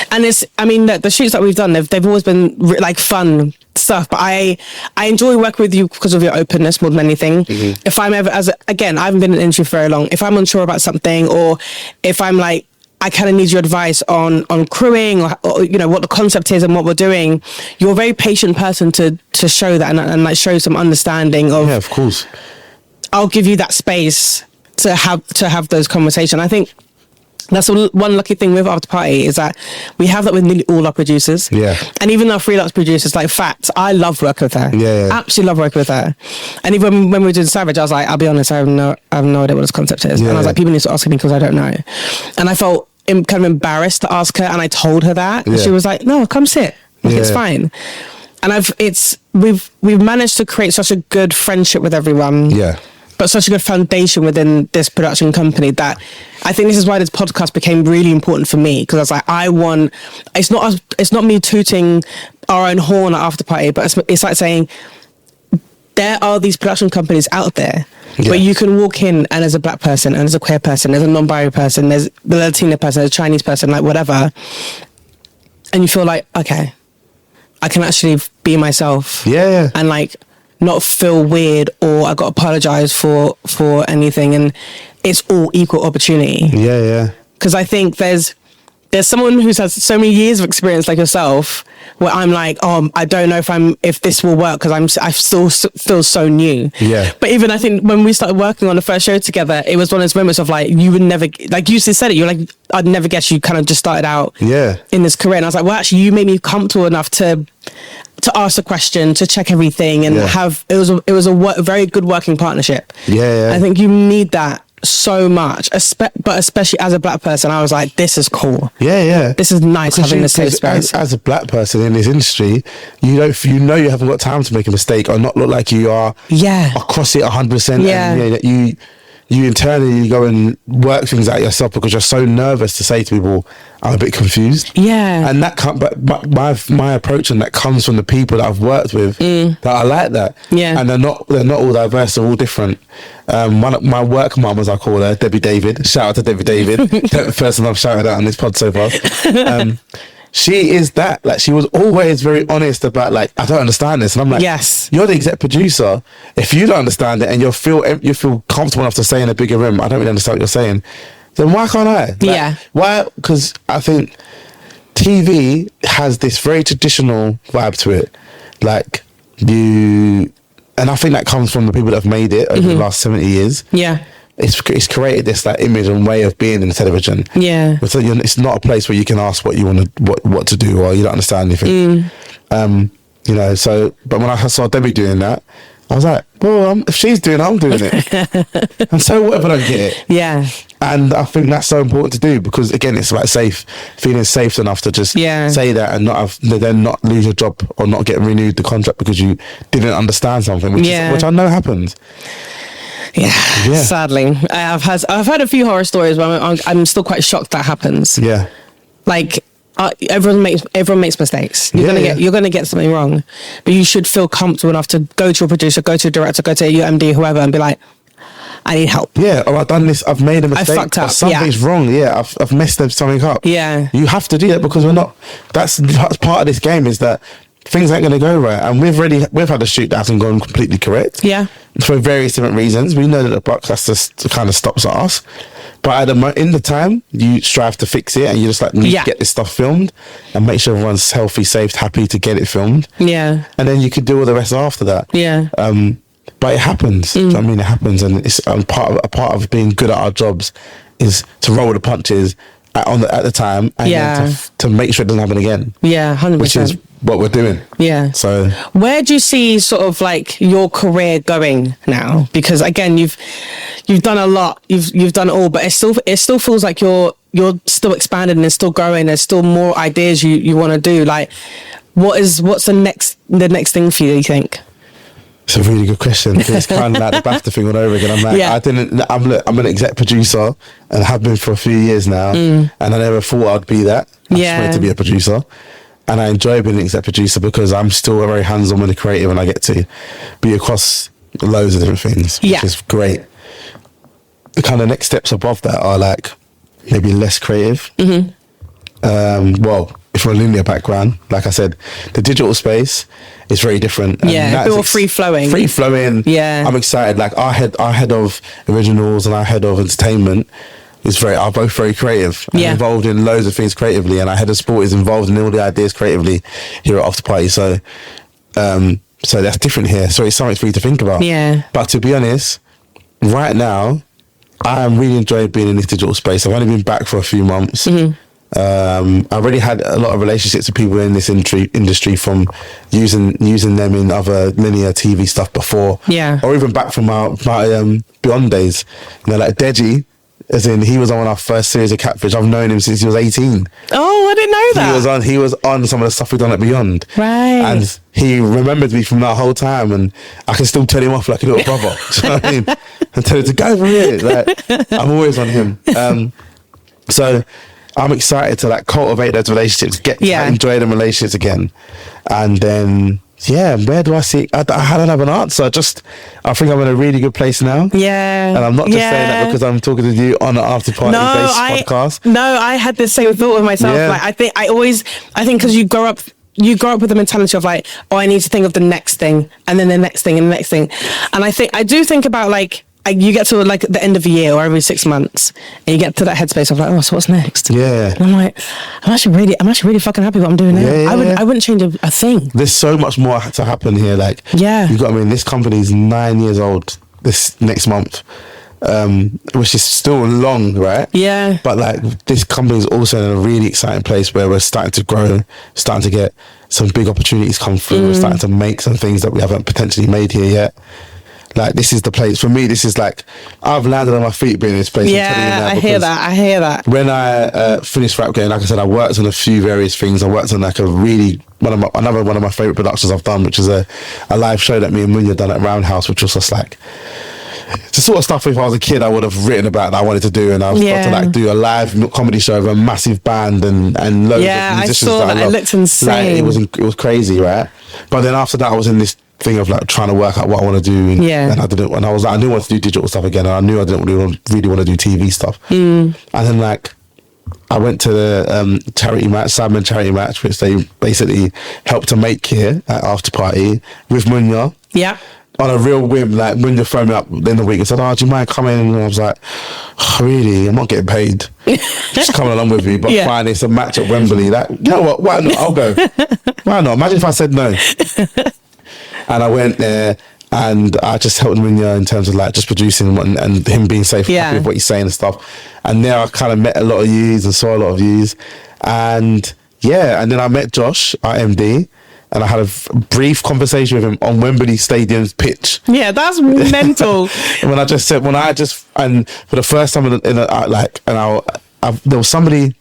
And the shoots that we've done, they've always been like fun stuff, but I enjoy working with you because of your openness more than anything. If I'm ever, again, I haven't been in the industry for very long, if I'm unsure about something, or if I'm like, I kind of need your advice on crewing or you know, what the concept is and what we're doing, you're a very patient person to show that and like show some understanding of. Yeah, of course. I'll give you that space to have those conversations. I think that's one lucky thing with After Party is that we have that with nearly all our producers. Yeah. And even our freelance producers, like Fats, I love working with her. Yeah. Absolutely love working with her. And even when we were doing Savage, I was like, I'll be honest, I have no idea what this concept is. And I was like, people need to ask me because I don't know. And I felt kind of embarrassed to ask her, and I told her that. And she was like, no, come sit. Like, it's fine. And we've managed to create such a good friendship with everyone. Yeah. But such a good foundation within this production company that I think this is why this podcast became really important for me, because I was like, it's not me tooting our own horn at After Party, but it's like saying there are these production companies out there where you can walk in and as a black person and as a queer person, there's a non-binary person, there's the Latina person, there's a Chinese person, like whatever, and you feel like, okay, I can actually be myself. Yeah. And like not feel weird or I got to apologize for anything, and it's all equal opportunity. Yeah. Because I think there's someone who's had so many years of experience like yourself where I'm like, oh, I don't know if this will work because I still feel so new. Yeah. But even I think when we started working on the first show together, it was one of those moments of like, you would never, like you said it, you're like, I'd never guess you kind of just started out in this career. And I was like, well, actually you made me comfortable enough to ask a question, to check everything, and it was a very good working partnership. Yeah. I think you need that so much, but especially as a black person, I was like, this is cool. Yeah. This is nice because having a safe space. As a black person in this industry, you haven't got time to make a mistake or not look like you are across it 100%. Yeah. And you internally go and work things out yourself because you're so nervous to say to people, I'm a bit confused. Yeah. And that but my approach and that comes from the people that I've worked with that I like that. Yeah. And they're not all diverse, they're all different. My work mum, as I call her, Debbie David. Shout out to Debbie David. The person I've shouted out on this pod so far. She is that. Like, she was always very honest about, like, I don't understand this. And I'm like, yes, you're the exec producer. If you don't understand it and you feel comfortable enough to say in a bigger room, I don't really understand what you're saying, then why can't I? Like, why? Because I think TV has this very traditional vibe to it. Like, and I think that comes from the people that have made it over the last 70 years. Yeah. It's created this like image and way of being in television. Yeah. But it's not a place where you can ask what you want to what to do, or you don't understand anything. But when I saw Debbie doing that, I was like, well, if she's doing it, I'm doing it. And so what if I don't get it? Yeah. And I think that's so important to do, because again, it's about feeling safe enough to just say that and not lose your job or not get renewed the contract because you didn't understand something, which I know happens. Yeah, sadly, I've had a few horror stories where I'm still quite shocked that happens. Yeah, like everyone makes mistakes. You're gonna get something wrong, but you should feel comfortable enough to go to a producer, go to a director, go to your MD, whoever, and be like, I need help. Yeah, or I've done this, I've made a mistake, I fucked up, something's wrong. Yeah, I've messed something up. Yeah, you have to do that, because that's part of this game, is that things ain't going to go right, and we've had a shoot that hasn't gone completely correct. Yeah, for various different reasons. We know that the broadcaster kind of stops at us, but in the time you strive to fix it, and you just need to get this stuff filmed and make sure everyone's healthy, safe, happy to get it filmed. Yeah, and then you could do all the rest after that. Yeah. But it happens. I mean, it happens, and it's part of being good at our jobs is to roll with the punches at the time, and then to make sure it doesn't happen again. Yeah, 100%. Which is what we're doing. Yeah. So where do you see sort of like your career going now? Because again, you've done a lot. You've done it all, but it still feels like you're still expanding and still growing. There's still more ideas you want to do. Like, what's the next thing for you think? It's a really good question. It's kind of like the BAFTA thing all over again. I'm like, I'm an exec producer and have been for a few years now, and I never thought I'd be that. I just wanted to be a producer, and I enjoy being an exec producer because I'm still very hands-on with the creative, and I get to be across loads of different things, which is great. The kind of next steps above that are like maybe less creative. Well, from a linear background, like I said, the digital space is very different. And a bit more free flowing. Free flowing. Yeah, I'm excited. Like our head of originals and our head of entertainment are both very creative. And involved in loads of things creatively, and our head of sport is involved in all the ideas creatively here at After Party. So that's different here. So it's something for you to think about. Yeah. But to be honest, right now, I am really enjoying being in this digital space. I've only been back for a few months. I already had a lot of relationships with people in this industry from using them in other linear TV stuff before, or even back from my Beyond days. You know, like Deji, as in he was on our first series of Catfish. I've known him since he was 18. Oh, I didn't know that. He was on some of the stuff we've done at Beyond, right? And he remembered me from that whole time, and I can still turn him off like a little brother. Do you know what I mean? And tell him to go over here. Like, I'm always on him. So I'm excited to like cultivate those relationships, enjoy them relationships again, and then where do I see? I don't have an answer. I think I'm in a really good place now. Yeah, and I'm not just saying that because I'm talking to you on an after party based podcast. No, I had the same thought with myself. Yeah. Like I think because you grow up with the mentality of like, oh, I need to think of the next thing, and then the next thing, and the next thing, and I do think about like. You get to like the end of the year or every 6 months, and you get to that headspace of like, oh, so what's next? Yeah, and I'm like, I'm actually really fucking happy with what I'm doing now. I wouldn't change a thing. There's so much more to happen here. Like, you got. I mean, this company's 9 years old this next month, which is still long, right? Yeah. But like, this company's also in a really exciting place where we're starting to grow, starting to get some big opportunities come through. We're starting to make some things that we haven't potentially made here yet. Like, this is the place for me. This is like, I've landed on my feet being in this place. Yeah, I hear that. When I finished Rap Game, like I said, I worked on a few various things. I worked on like another one of my favorite productions I've done, which is a live show that me and Munya done at Roundhouse, which was just like the sort of stuff if I was a kid I would have written about that I wanted to do, and I was got to like do a live comedy show with a massive band and loads of musicians. I saw that. It looked insane. Like, it was crazy, right? But then after that, I was in this thing of like trying to work out what I want to do, and I didn't want to do digital stuff again, and I knew I didn't really want to do TV stuff. And then like I went to the Sadman charity match, which they basically helped to make here at After Party with Munya. Yeah. On a real whim, like Munya phoned me up in the week and said, "Oh, do you mind coming?" And I was like, oh, "Really? I'm not getting paid. Just coming along with me." But fine, it's a match at Wembley. Like, you know what? Why not? I'll go. Why not? Imagine if I said no. And I went there and I just helped Munya in terms of like just producing and him being safe and happy with what he's saying and stuff. And there I kind of met a lot of yous and saw a lot of yous. And and then I met Josh, our MD, and I had a brief conversation with him on Wembley Stadium's pitch. Yeah, that's mental. And for the first time there was somebody,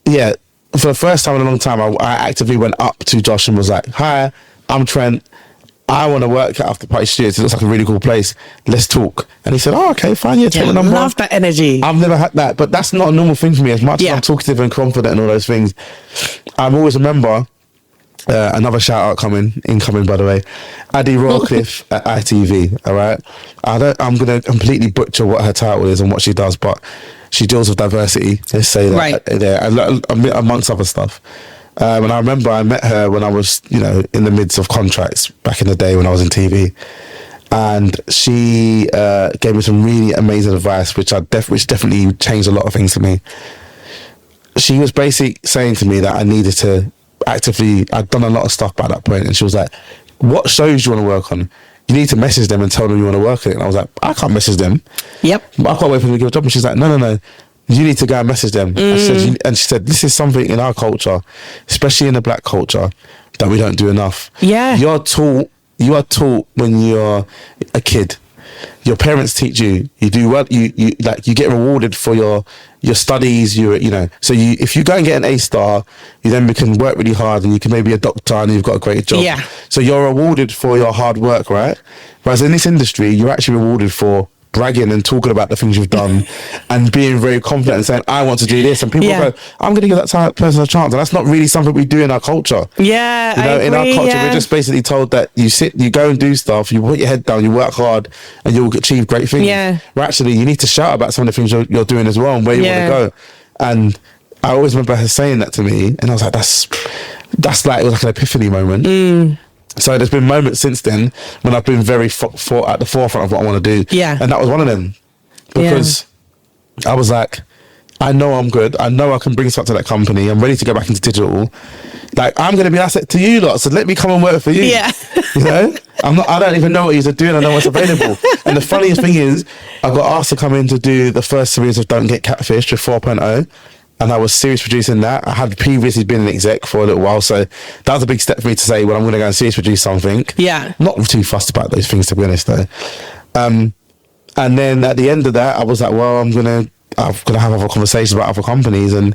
for the first time in a long time, I actively went up to Josh and was like, "Hi, I'm Trent. I want to work at After Party Studios. It looks like a really cool place. Let's talk." And he said, "Oh, okay, fine. Yeah, take my number." I love that energy. I've never had that, but that's not a normal thing for me. As much as I'm talkative and confident and all those things, I always remember another shout out incoming by the way, Addie Rawcliffe at ITV. All right, I'm gonna completely butcher what her title is and what she does, but she deals with diversity. Let's say that there, amongst other stuff. And I remember I met her when I was, in the midst of contracts back in the day when I was in TV, and she gave me some really amazing advice, which definitely changed a lot of things for me. She was basically saying to me that I needed to I'd done a lot of stuff by that point, and she was like, "What shows do you want to work on? you need to message them and tell them you want to work it. And I was like, I can't message them. Yep. I can't wait for them to give a job. And she's like, no. You need to go and message them. And she said, this is something in our culture, especially in the black culture, that we don't do enough. Yeah. You are taught when you're a kid. Your parents teach you. You do well. You get rewarded for your studies. So if you go and get an A star, you then can work really hard and you can maybe be a doctor and you've got a great job. Yeah. So you're rewarded for your hard work, right? Whereas in this industry, you're actually rewarded for bragging and talking about the things you've done and being very confident and saying, I want to do this. And people go, I'm going to give that person a chance. And that's not really something we do in our culture. Yeah, I agree, in our culture, we're just basically told that you go and do stuff, you put your head down, you work hard, and you'll achieve great things. Yeah. But actually, you need to shout about some of the things you're doing as well and where you want to go. And I always remember her saying that to me, and I was like, that's like, it was like an epiphany moment. So there's been moments since then when I've been very at the forefront of what I want to do. Yeah. And that was one of them. Because I was like, I know I'm good. I know I can bring something to that company. I'm ready to go back into digital. Like, I'm going to be an asset to you lot. So let me come and work for you. Yeah. You know? I don't even know what you're doing. I know what's available. And the funniest thing is, I got asked to come in to do the first series of Don't Get Catfished with 4.0. And I was series producing that. I had previously been an exec for a little while, so that was a big step for me to say, well, I'm going to go and series produce something. Yeah. Not too fussed about those things, to be honest, though. And then at the end of that, I was like, well, I'm going to have other conversations about other companies. And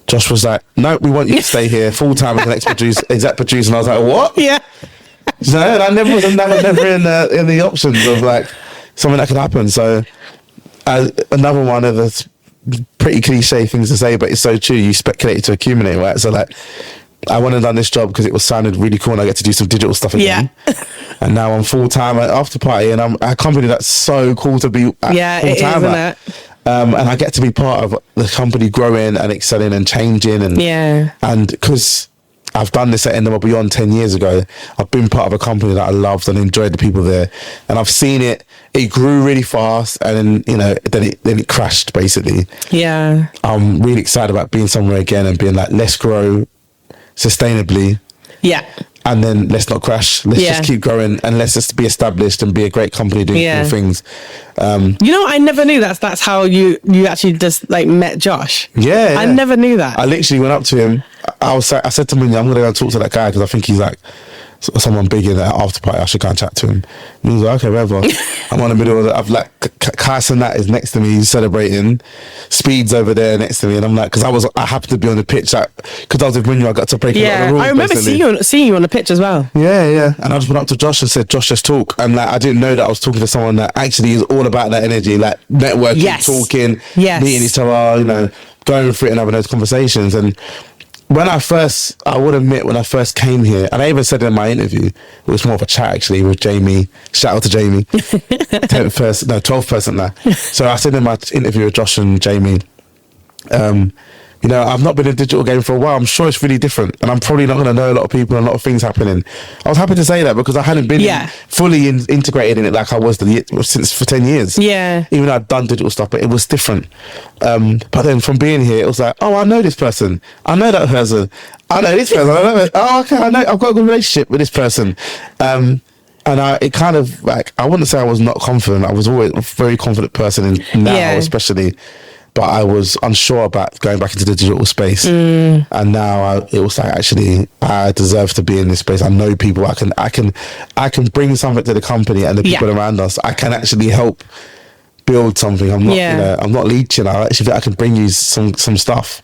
Josh was like, no, we want you to stay here full-time as an exec producer. And I was like, what? Yeah. So and I never in the options of like something that could happen. So another one of the pretty cliche things to say, but it's so true. You speculate to accumulate, right? So like, I went and done this job because it was sounded really cool and I get to do some digital stuff again. Yeah. And now I'm full-time at After Party and I'm at a company that's so cool to be at full-time at. And I get to be part of the company growing and excelling and changing. And because I've done this at Endemol Beyond 10 years ago, I've been part of a company that I loved and enjoyed the people there. And I've seen it grew really fast and then, then it crashed basically. Yeah. I'm really excited about being somewhere again and being like, let's grow sustainably. Yeah. And then let's not crash. Let's just keep growing and let's just be established and be a great company doing cool things. I never knew that's how you actually just like met Josh. Yeah. I never knew that. I literally went up to him. I said to Munya, I'm going to go and talk to that guy because I think he's like someone big in that After Party. I should go and chat to him. And he was like, okay, whatever. I'm on the middle of it. I've like Kais and that is next to me. He's celebrating. Speed's over there next to me. And I'm like, because I happened to be on the pitch because I was with Munya, I got to break a lot of the rules. I remember seeing you on the pitch as well. Yeah. And I just went up to Josh and said, Josh, let's talk. And like, I didn't know that I was talking to someone that actually is all about that energy, like networking, talking, meeting each other, going through it and having those conversations. And I would admit, when I first came here, and I even said in my interview, it was more of a chat actually with Jamie. Shout out to Jamie. 12th person now. So I said in my interview with Josh and Jamie, I've not been in a digital game for a while. I'm sure it's really different. And I'm probably not going to know a lot of people and a lot of things happening. I was happy to say that because I hadn't been fully integrated in it like I was for 10 years. Yeah. Even though I'd done digital stuff, but it was different. But then from being here, it was like, oh, I know this person. I know that person. I know this person. I know it. Oh, okay. I know. I've got a good relationship with this person. And it kind of like, I wouldn't say I was not confident. I was always a very confident person now, especially. But I was unsure about going back into the digital space. And now it was like, actually, I deserve to be in this space. I know people. I can bring something to the company and the people around us. I can actually help build something. I'm not, I'm not leeching. I actually think I can bring you some stuff.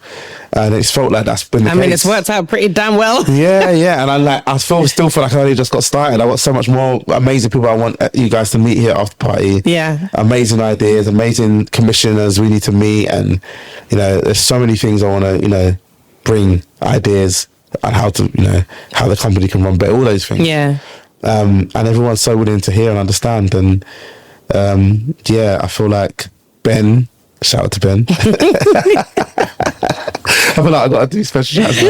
And it's felt like that's been the case. I mean, it's worked out pretty damn well. Yeah. And I still feel like I only just got started. I got so much more amazing people I want you guys to meet here at After Party. Yeah. Amazing ideas, amazing commissioners we need to meet. And, there's so many things I want to, bring ideas and how the company can run better, all those things. Yeah. And everyone's so willing to hear and understand. And, I feel like Ben, shout out to Ben. I feel like I've got to do special shouts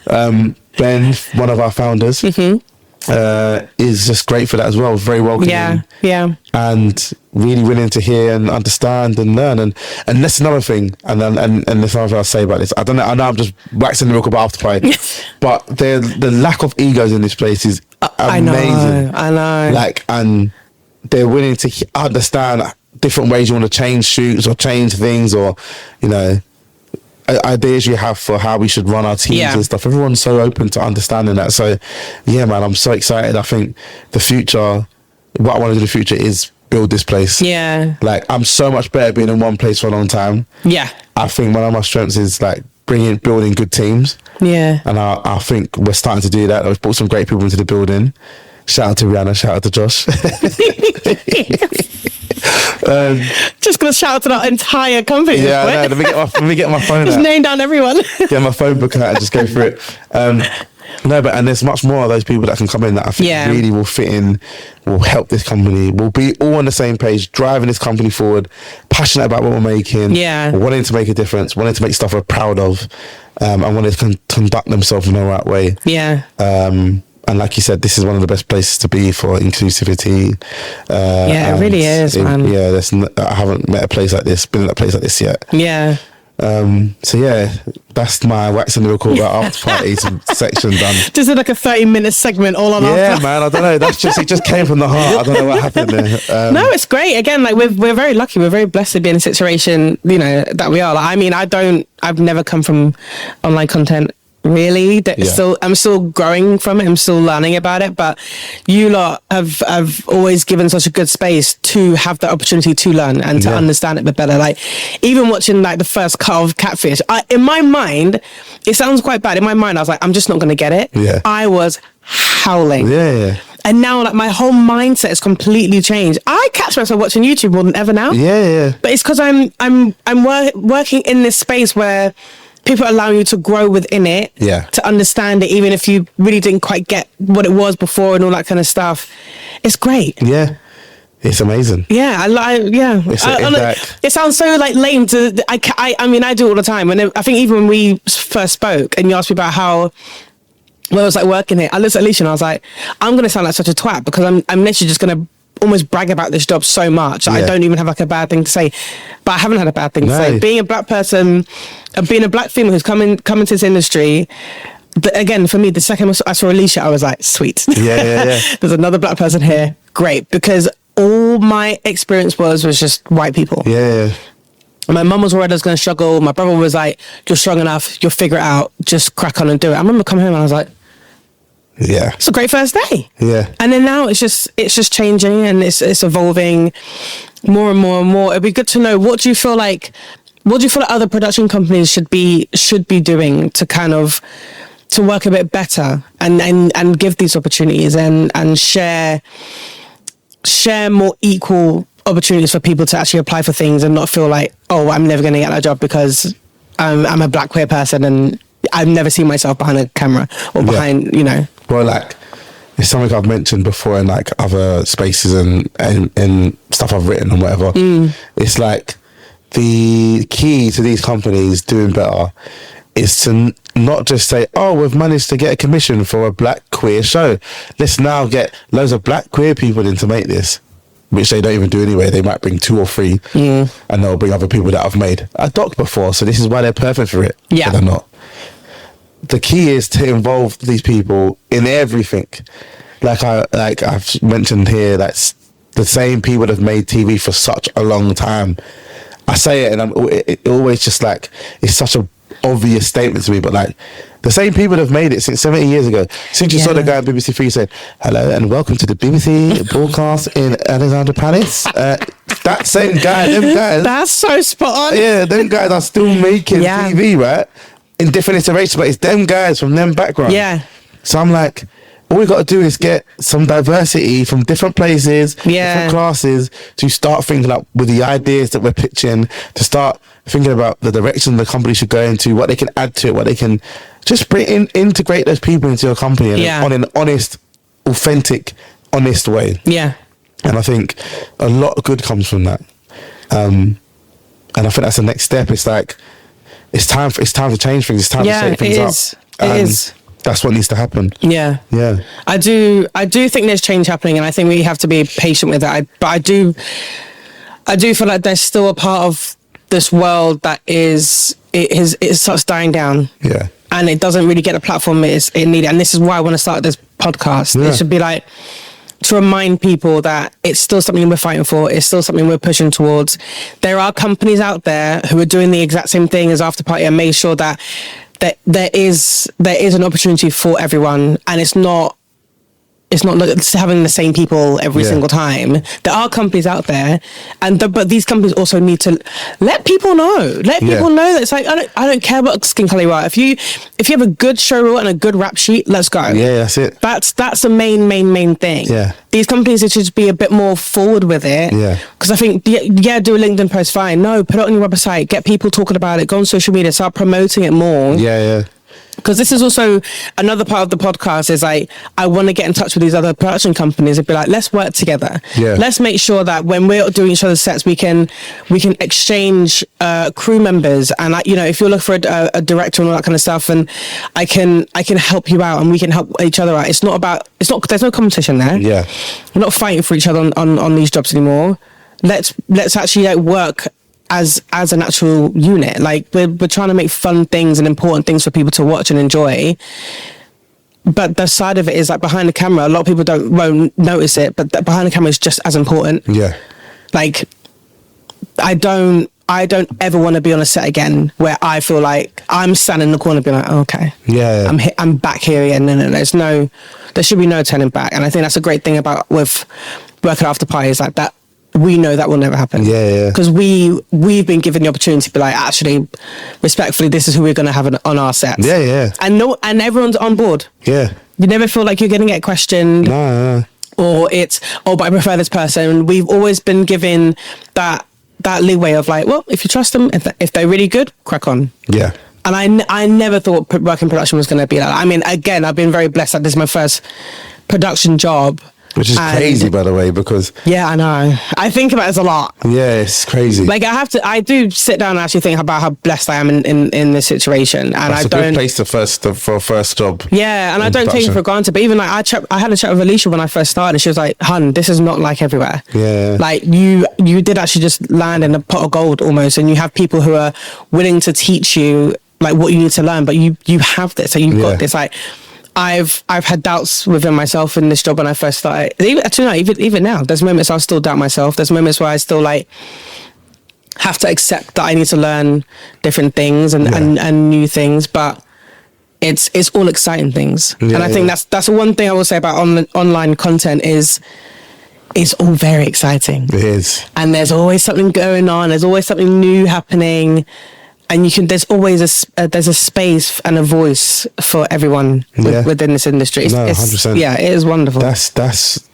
now. Ben, one of our founders, is just great for that as well. Very welcoming. Yeah. And really willing to hear and understand and learn. And that's another thing. And there's another thing I'll say about this. I don't know. I know I'm just waxing the milk about After Party, but the lack of egos in this place is amazing. I know. Like, and they're willing to understand different ways you want to change shoots or change things, or, you know, ideas you have for how we should run our teams and stuff. Everyone's so open to understanding that. So yeah, man, I'm so excited. I think the future, what I want to do in the future is build this place. Yeah. Like, I'm so much better being in one place for a long time. Yeah. I think one of my strengths is like building good teams. Yeah. And I think we're starting to do that. We've brought some great people into the building. Shout out to Rihanna, shout out to Josh. Just gonna shout out to that entire company. Yeah, I know. Let me get my phone Just out. name down everyone. Get my phone book out and just go through it. No, but and there's much more of those people that can come in that I think really will fit in, will help this company, will be all on the same page, driving this company forward, passionate about what we're making, wanting to make a difference, wanting to make stuff we're proud of, and wanting to conduct themselves in the right way. Yeah. And like you said, this is one of the best places to be for inclusivity. Yeah, it really is, man. Yeah, I haven't met a place like this, been in a place like this yet. Yeah. So yeah, that's my wax and lyrical about after party section done. Just like a 30-minute segment all on after. Man, I don't know. It just came from the heart. I don't know what happened there. No, it's great. Again, like we're very lucky. We're very blessed to be in a situation, you know, that we are. Like, I mean, I've never come from online content. Really, I'm still growing from it. I'm still learning about it. But you lot have always given such a good space to have the opportunity to learn and to understand it a bit better. Like, even watching like the first cut of Catfish, in my mind, it sounds quite bad. In my mind, I was like, I'm just not going to get it. Yeah. I was howling. Yeah. And now, like, my whole mindset has completely changed. I catch myself watching YouTube more than ever now. Yeah. But it's because I'm working in this space where people allow you to grow within it, to understand it, even if you really didn't quite get what it was before and all that kind of stuff. It's great. Yeah, it's amazing. Yeah, it sounds so like lame to. I mean, I do it all the time, and I think even when we first spoke, and you asked me about how. When I was like working here, I looked at Alicia and I was like, I'm going to sound like such a twat because I'm literally just going to almost brag about this job so much. I don't even have like a bad thing to say, but I haven't had a bad thing to say. Being a black person, being a black female who's come into this industry, again, for me, the second I saw Alicia, I was like, sweet. Yeah. There's another black person here. Great. Because all my experience was just white people. Yeah. My mum was worried I was going to struggle. My brother was like, you're strong enough. You'll figure it out. Just crack on and do it. I remember coming home and I was like, yeah, it's a great first day. Yeah. And then now it's just changing and it's evolving more and more and more. It'd be good to know, what do you feel like other production companies should be doing to kind of to work a bit better and give these opportunities and share more equal opportunities for people to actually apply for things and not feel like, oh, I'm never going to get that job because I'm a black queer person and I've never seen myself behind a camera or behind, you know. Well, like, it's something I've mentioned before in like other spaces and stuff I've written and whatever. It's like the key to these companies doing better is to not just say, oh, we've managed to get a commission for a black queer show. Let's now get loads of black queer people in to make this, which they don't even do anyway. They might bring 2 or 3 and they'll bring other people that have made a doc before. So this is why they're perfect for it. Yeah. But they're not. The key is to involve these people in everything. Like I've mentioned here, that's the same people that have made TV for such a long time. I say it and it always just like, it's such a obvious statement to me, but like the same people that have made it since 70 years ago. Since you saw the guy on BBC Three saying, hello and welcome to the BBC broadcast in Alexandra Palace. That same guy, them guys. That's so spot on. Yeah, them guys are still making TV, right? In different iterations, but it's them guys from them backgrounds. Yeah. So I'm like, all we got to do is get some diversity from different places, different classes, to start thinking up with the ideas that we're pitching, to start thinking about the direction the company should go into, what they can add to it, what they can just integrate those people into your company on an honest, authentic, honest way. Yeah. And I think a lot of good comes from that. And I think that's the next step. It's like, it's time to change things. It's time to shake things up. It is. That's what needs to happen. Yeah. Yeah. I do think there's change happening and I think we have to be patient with it. But I do feel like there's still a part of this world that it starts dying down. Yeah. And it doesn't really get the platform it needed. And this is why I want to start this podcast. It should be like to remind people that it's still something we're fighting for. It's still something we're pushing towards. There are companies out there who are doing the exact same thing as After Party and made sure that there is an opportunity for everyone, and it's not having the same people every single time. There are companies out there, but these companies also need to let people know. Let people know that it's like I don't care what skin color you are. If you have a good show reel and a good rap sheet, let's go. Yeah, that's it. That's the main thing. Yeah. These companies should just be a bit more forward with it. Yeah. Because I think do a LinkedIn post, fine. No, put it on your website. Get people talking about it. Go on social media. Start promoting it more. Yeah. Because this is also another part of the podcast is like, I want to get in touch with these other production companies and be like, let's work together. Yeah. Let's make sure that when we're doing each other's sets, we can exchange crew members. And if you're looking for a director and all that kind of stuff, and I can help you out and we can help each other out. There's no competition there. Yeah. We're not fighting for each other on these jobs anymore. Let's actually work as an actual unit. Like we're trying to make fun things and important things for people to watch and enjoy. But the side of it is like behind the camera, a lot of people won't notice it, but behind the camera is just as important. Yeah. Like I don't ever want to be on a set again where I feel like I'm standing in the corner being like, oh, okay. Yeah. I'm back here again. No, there should be no turning back. And I think that's a great thing about with working After Party is like that. We know that will never happen. Yeah. Because we've been given the opportunity to be like, actually, respectfully, this is who we're going to have on our sets. Yeah. And everyone's on board. Yeah. You never feel like you're going to get questioned. No. Or it's, but I prefer this person. We've always been given that leeway of like, well, if you trust them, if they're really good, crack on. Yeah. And I never thought working production was going to be like that. I mean, again, I've been very blessed that this is my first production job. Which is crazy, by the way, because... Yeah, I know. I think about it a lot. Yeah, it's crazy. Like, I do sit down and actually think about how blessed I am in this situation. And That's a good place for a first job. Yeah, and I don't take it for granted. But even like, I had a chat with Alicia when I first started, and she was like, hun, this is not like everywhere. Yeah. Like, you did actually just land in a pot of gold almost, and you have people who are willing to teach you, like, what you need to learn, but you have this. So you've got this, like... I've had doubts within myself in this job when I first started. Even now, there's moments I still doubt myself. There's moments where I still like have to accept that I need to learn different things and new things. But it's all exciting things, and I think that's one thing I will say about online content is it's all very exciting. It is, and there's always something going on. There's always something new happening. And there's always there's a space and a voice for everyone within this industry. 100%. Yeah, it is wonderful. That's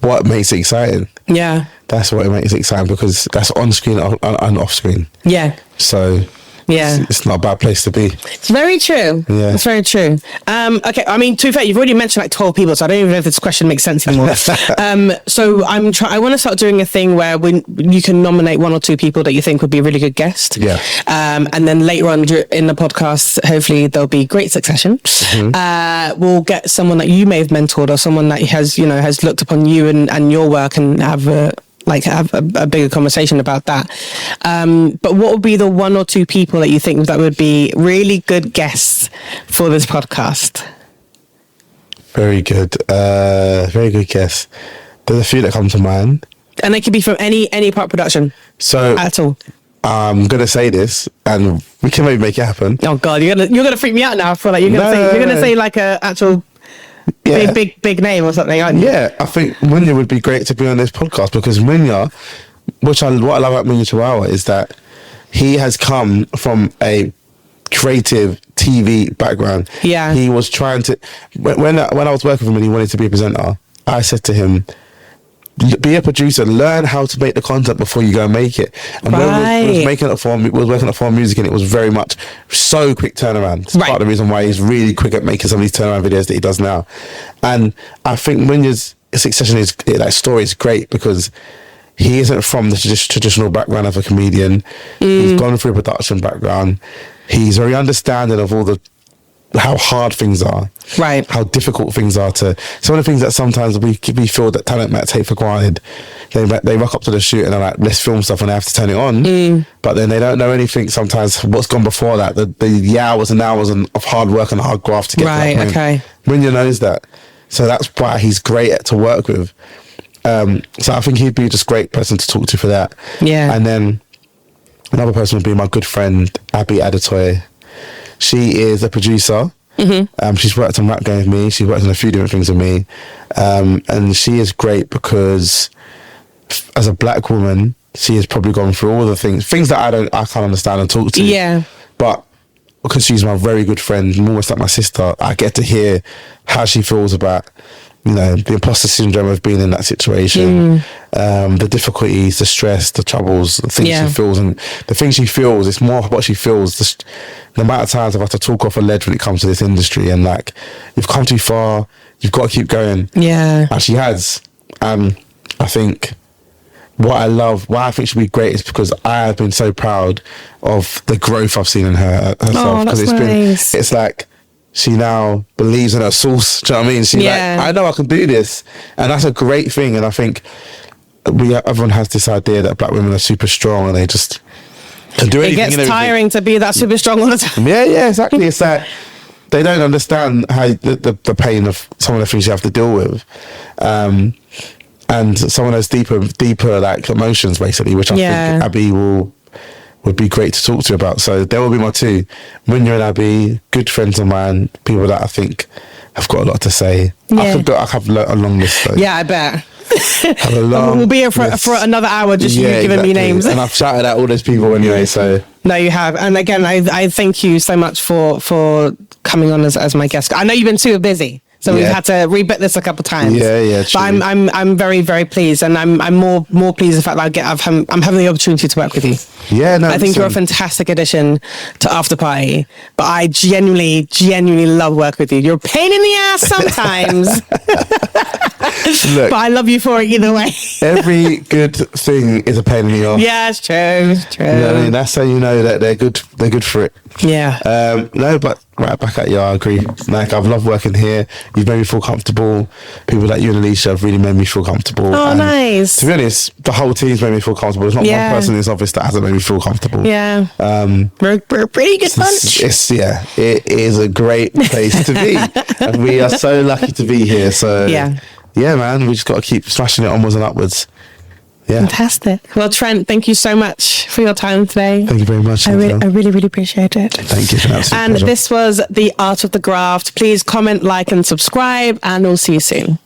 what makes it exciting. Yeah. That's what makes it exciting, because that's on screen and off screen. Yeah. So... Yeah, it's not a bad place to be. It's very true. Yeah, it's very true. Okay, I mean, to be fair, you've already mentioned like 12 people, so I don't even know if this question makes sense anymore. So I want to start doing a thing where you can nominate one or two people that you think would be a really good guest. Yeah. And then later on in the podcast, hopefully there'll be great succession. Mm-hmm. We'll get someone that you may have mentored, or someone that has looked upon you and your work, and have a bigger conversation about that. But what would be the one or two people that you think that would be really good guests for this podcast? Very good. Very good guests. There's a few that come to mind. And they could be from any part of production. So at all. I'm gonna say this, and we can maybe make it happen. Oh God, you're gonna freak me out now. I feel like you're gonna say like a actual big name or something, aren't you? Yeah, I think Munya would be great to be on this podcast, because Munya, what I love about Munya Chawawa is that he has come from a creative TV background. Yeah. He was trying to, when I was working with him and he wanted to be a presenter, I said to him, be a producer, learn how to make the content before you go and make it. And when we was working at Foreign Music, and it was very much so quick turnaround. It's part of the reason why he's really quick at making some of these turnaround videos that he does now. And I think Munya's succession story is great, because he isn't from the traditional background of a comedian. He's gone through a production background. He's very understanding of how hard things are, right? How difficult things are some of the things that sometimes we feel that talent might take for granted. They rock up to the shoot and they're like, let's film stuff, and they have to turn it on. But then they don't know anything sometimes what's gone before that, the hours and hours of hard work and hard graft to get to that point. Okay. Munya knows that. So that's why he's great to work with. So I think he'd be just a great person to talk to for that. Yeah. And then another person would be my good friend, Abby Adetoye. She is a producer. She's worked on Rap Game with me. She's worked on a few different things with me. And she is great because as a black woman, she has probably gone through all the things that I can't understand and talk to. Yeah. But because she's my very good friend, almost like my sister, I get to hear how she feels about, the imposter syndrome of being in that situation, the difficulties, the stress, the troubles, the things she feels. And the things she feels, it's more what she feels. The amount of times I've had to talk off a ledge when it comes to this industry, and like, you've come too far, you've got to keep going. Yeah. And she has. I think why I think she'll be great is because I have been so proud of the growth I've seen in herself. Oh, that's nice. It's like, she now believes in her source. Do you know what I mean? She's like, I know I can do this. And that's a great thing. And I think everyone has this idea that black women are super strong and they just can do anything. It gets tiring to be that super strong all the time. Yeah, exactly. It's like they don't understand how the pain of some of the things you have to deal with. And some of those deeper like emotions, basically, which I think Abby would be great to talk to about. So there will be my two, Munya and Abby, good friends of mine, people that I think have got a lot to say. I have a long list though. Yeah, I bet. We'll be here for another hour just you giving me names. And I've shouted out all those people anyway, so. No, you have. And again, I thank you so much for coming on as my guest. I know you've been super busy. So we've had to rebook this a couple of times. Yeah. But I'm very, very pleased, and I'm more pleased the fact that I'm having the opportunity to work with you. Yeah, no. I think you're a fantastic addition to After Party, but I genuinely love working with you. You're a pain in the ass sometimes, Look, but I love you for it either way. Every good thing is a pain in the ass. Yeah, it's true. It's true. You know what I mean? That's how you know that they're good. They're good for it. Yeah. No, but right back at you. I agree. Like, I've loved working here. You've made me feel comfortable. People like you and Alicia have really made me feel comfortable. Oh, and nice. to be honest, the whole team's made me feel comfortable. There's not one person in this office that hasn't made me feel comfortable. Yeah. We're a pretty good bunch. It is a great place to be. And we are so lucky to be here. So yeah, man, we just got to keep smashing it onwards and upwards. Yeah. Fantastic. Well, Trent, thank you so much for your time today. Thank you very much. I really appreciate it. Thank you. And this was The Art of the Graft. Please comment, like, and subscribe, and we'll see you soon.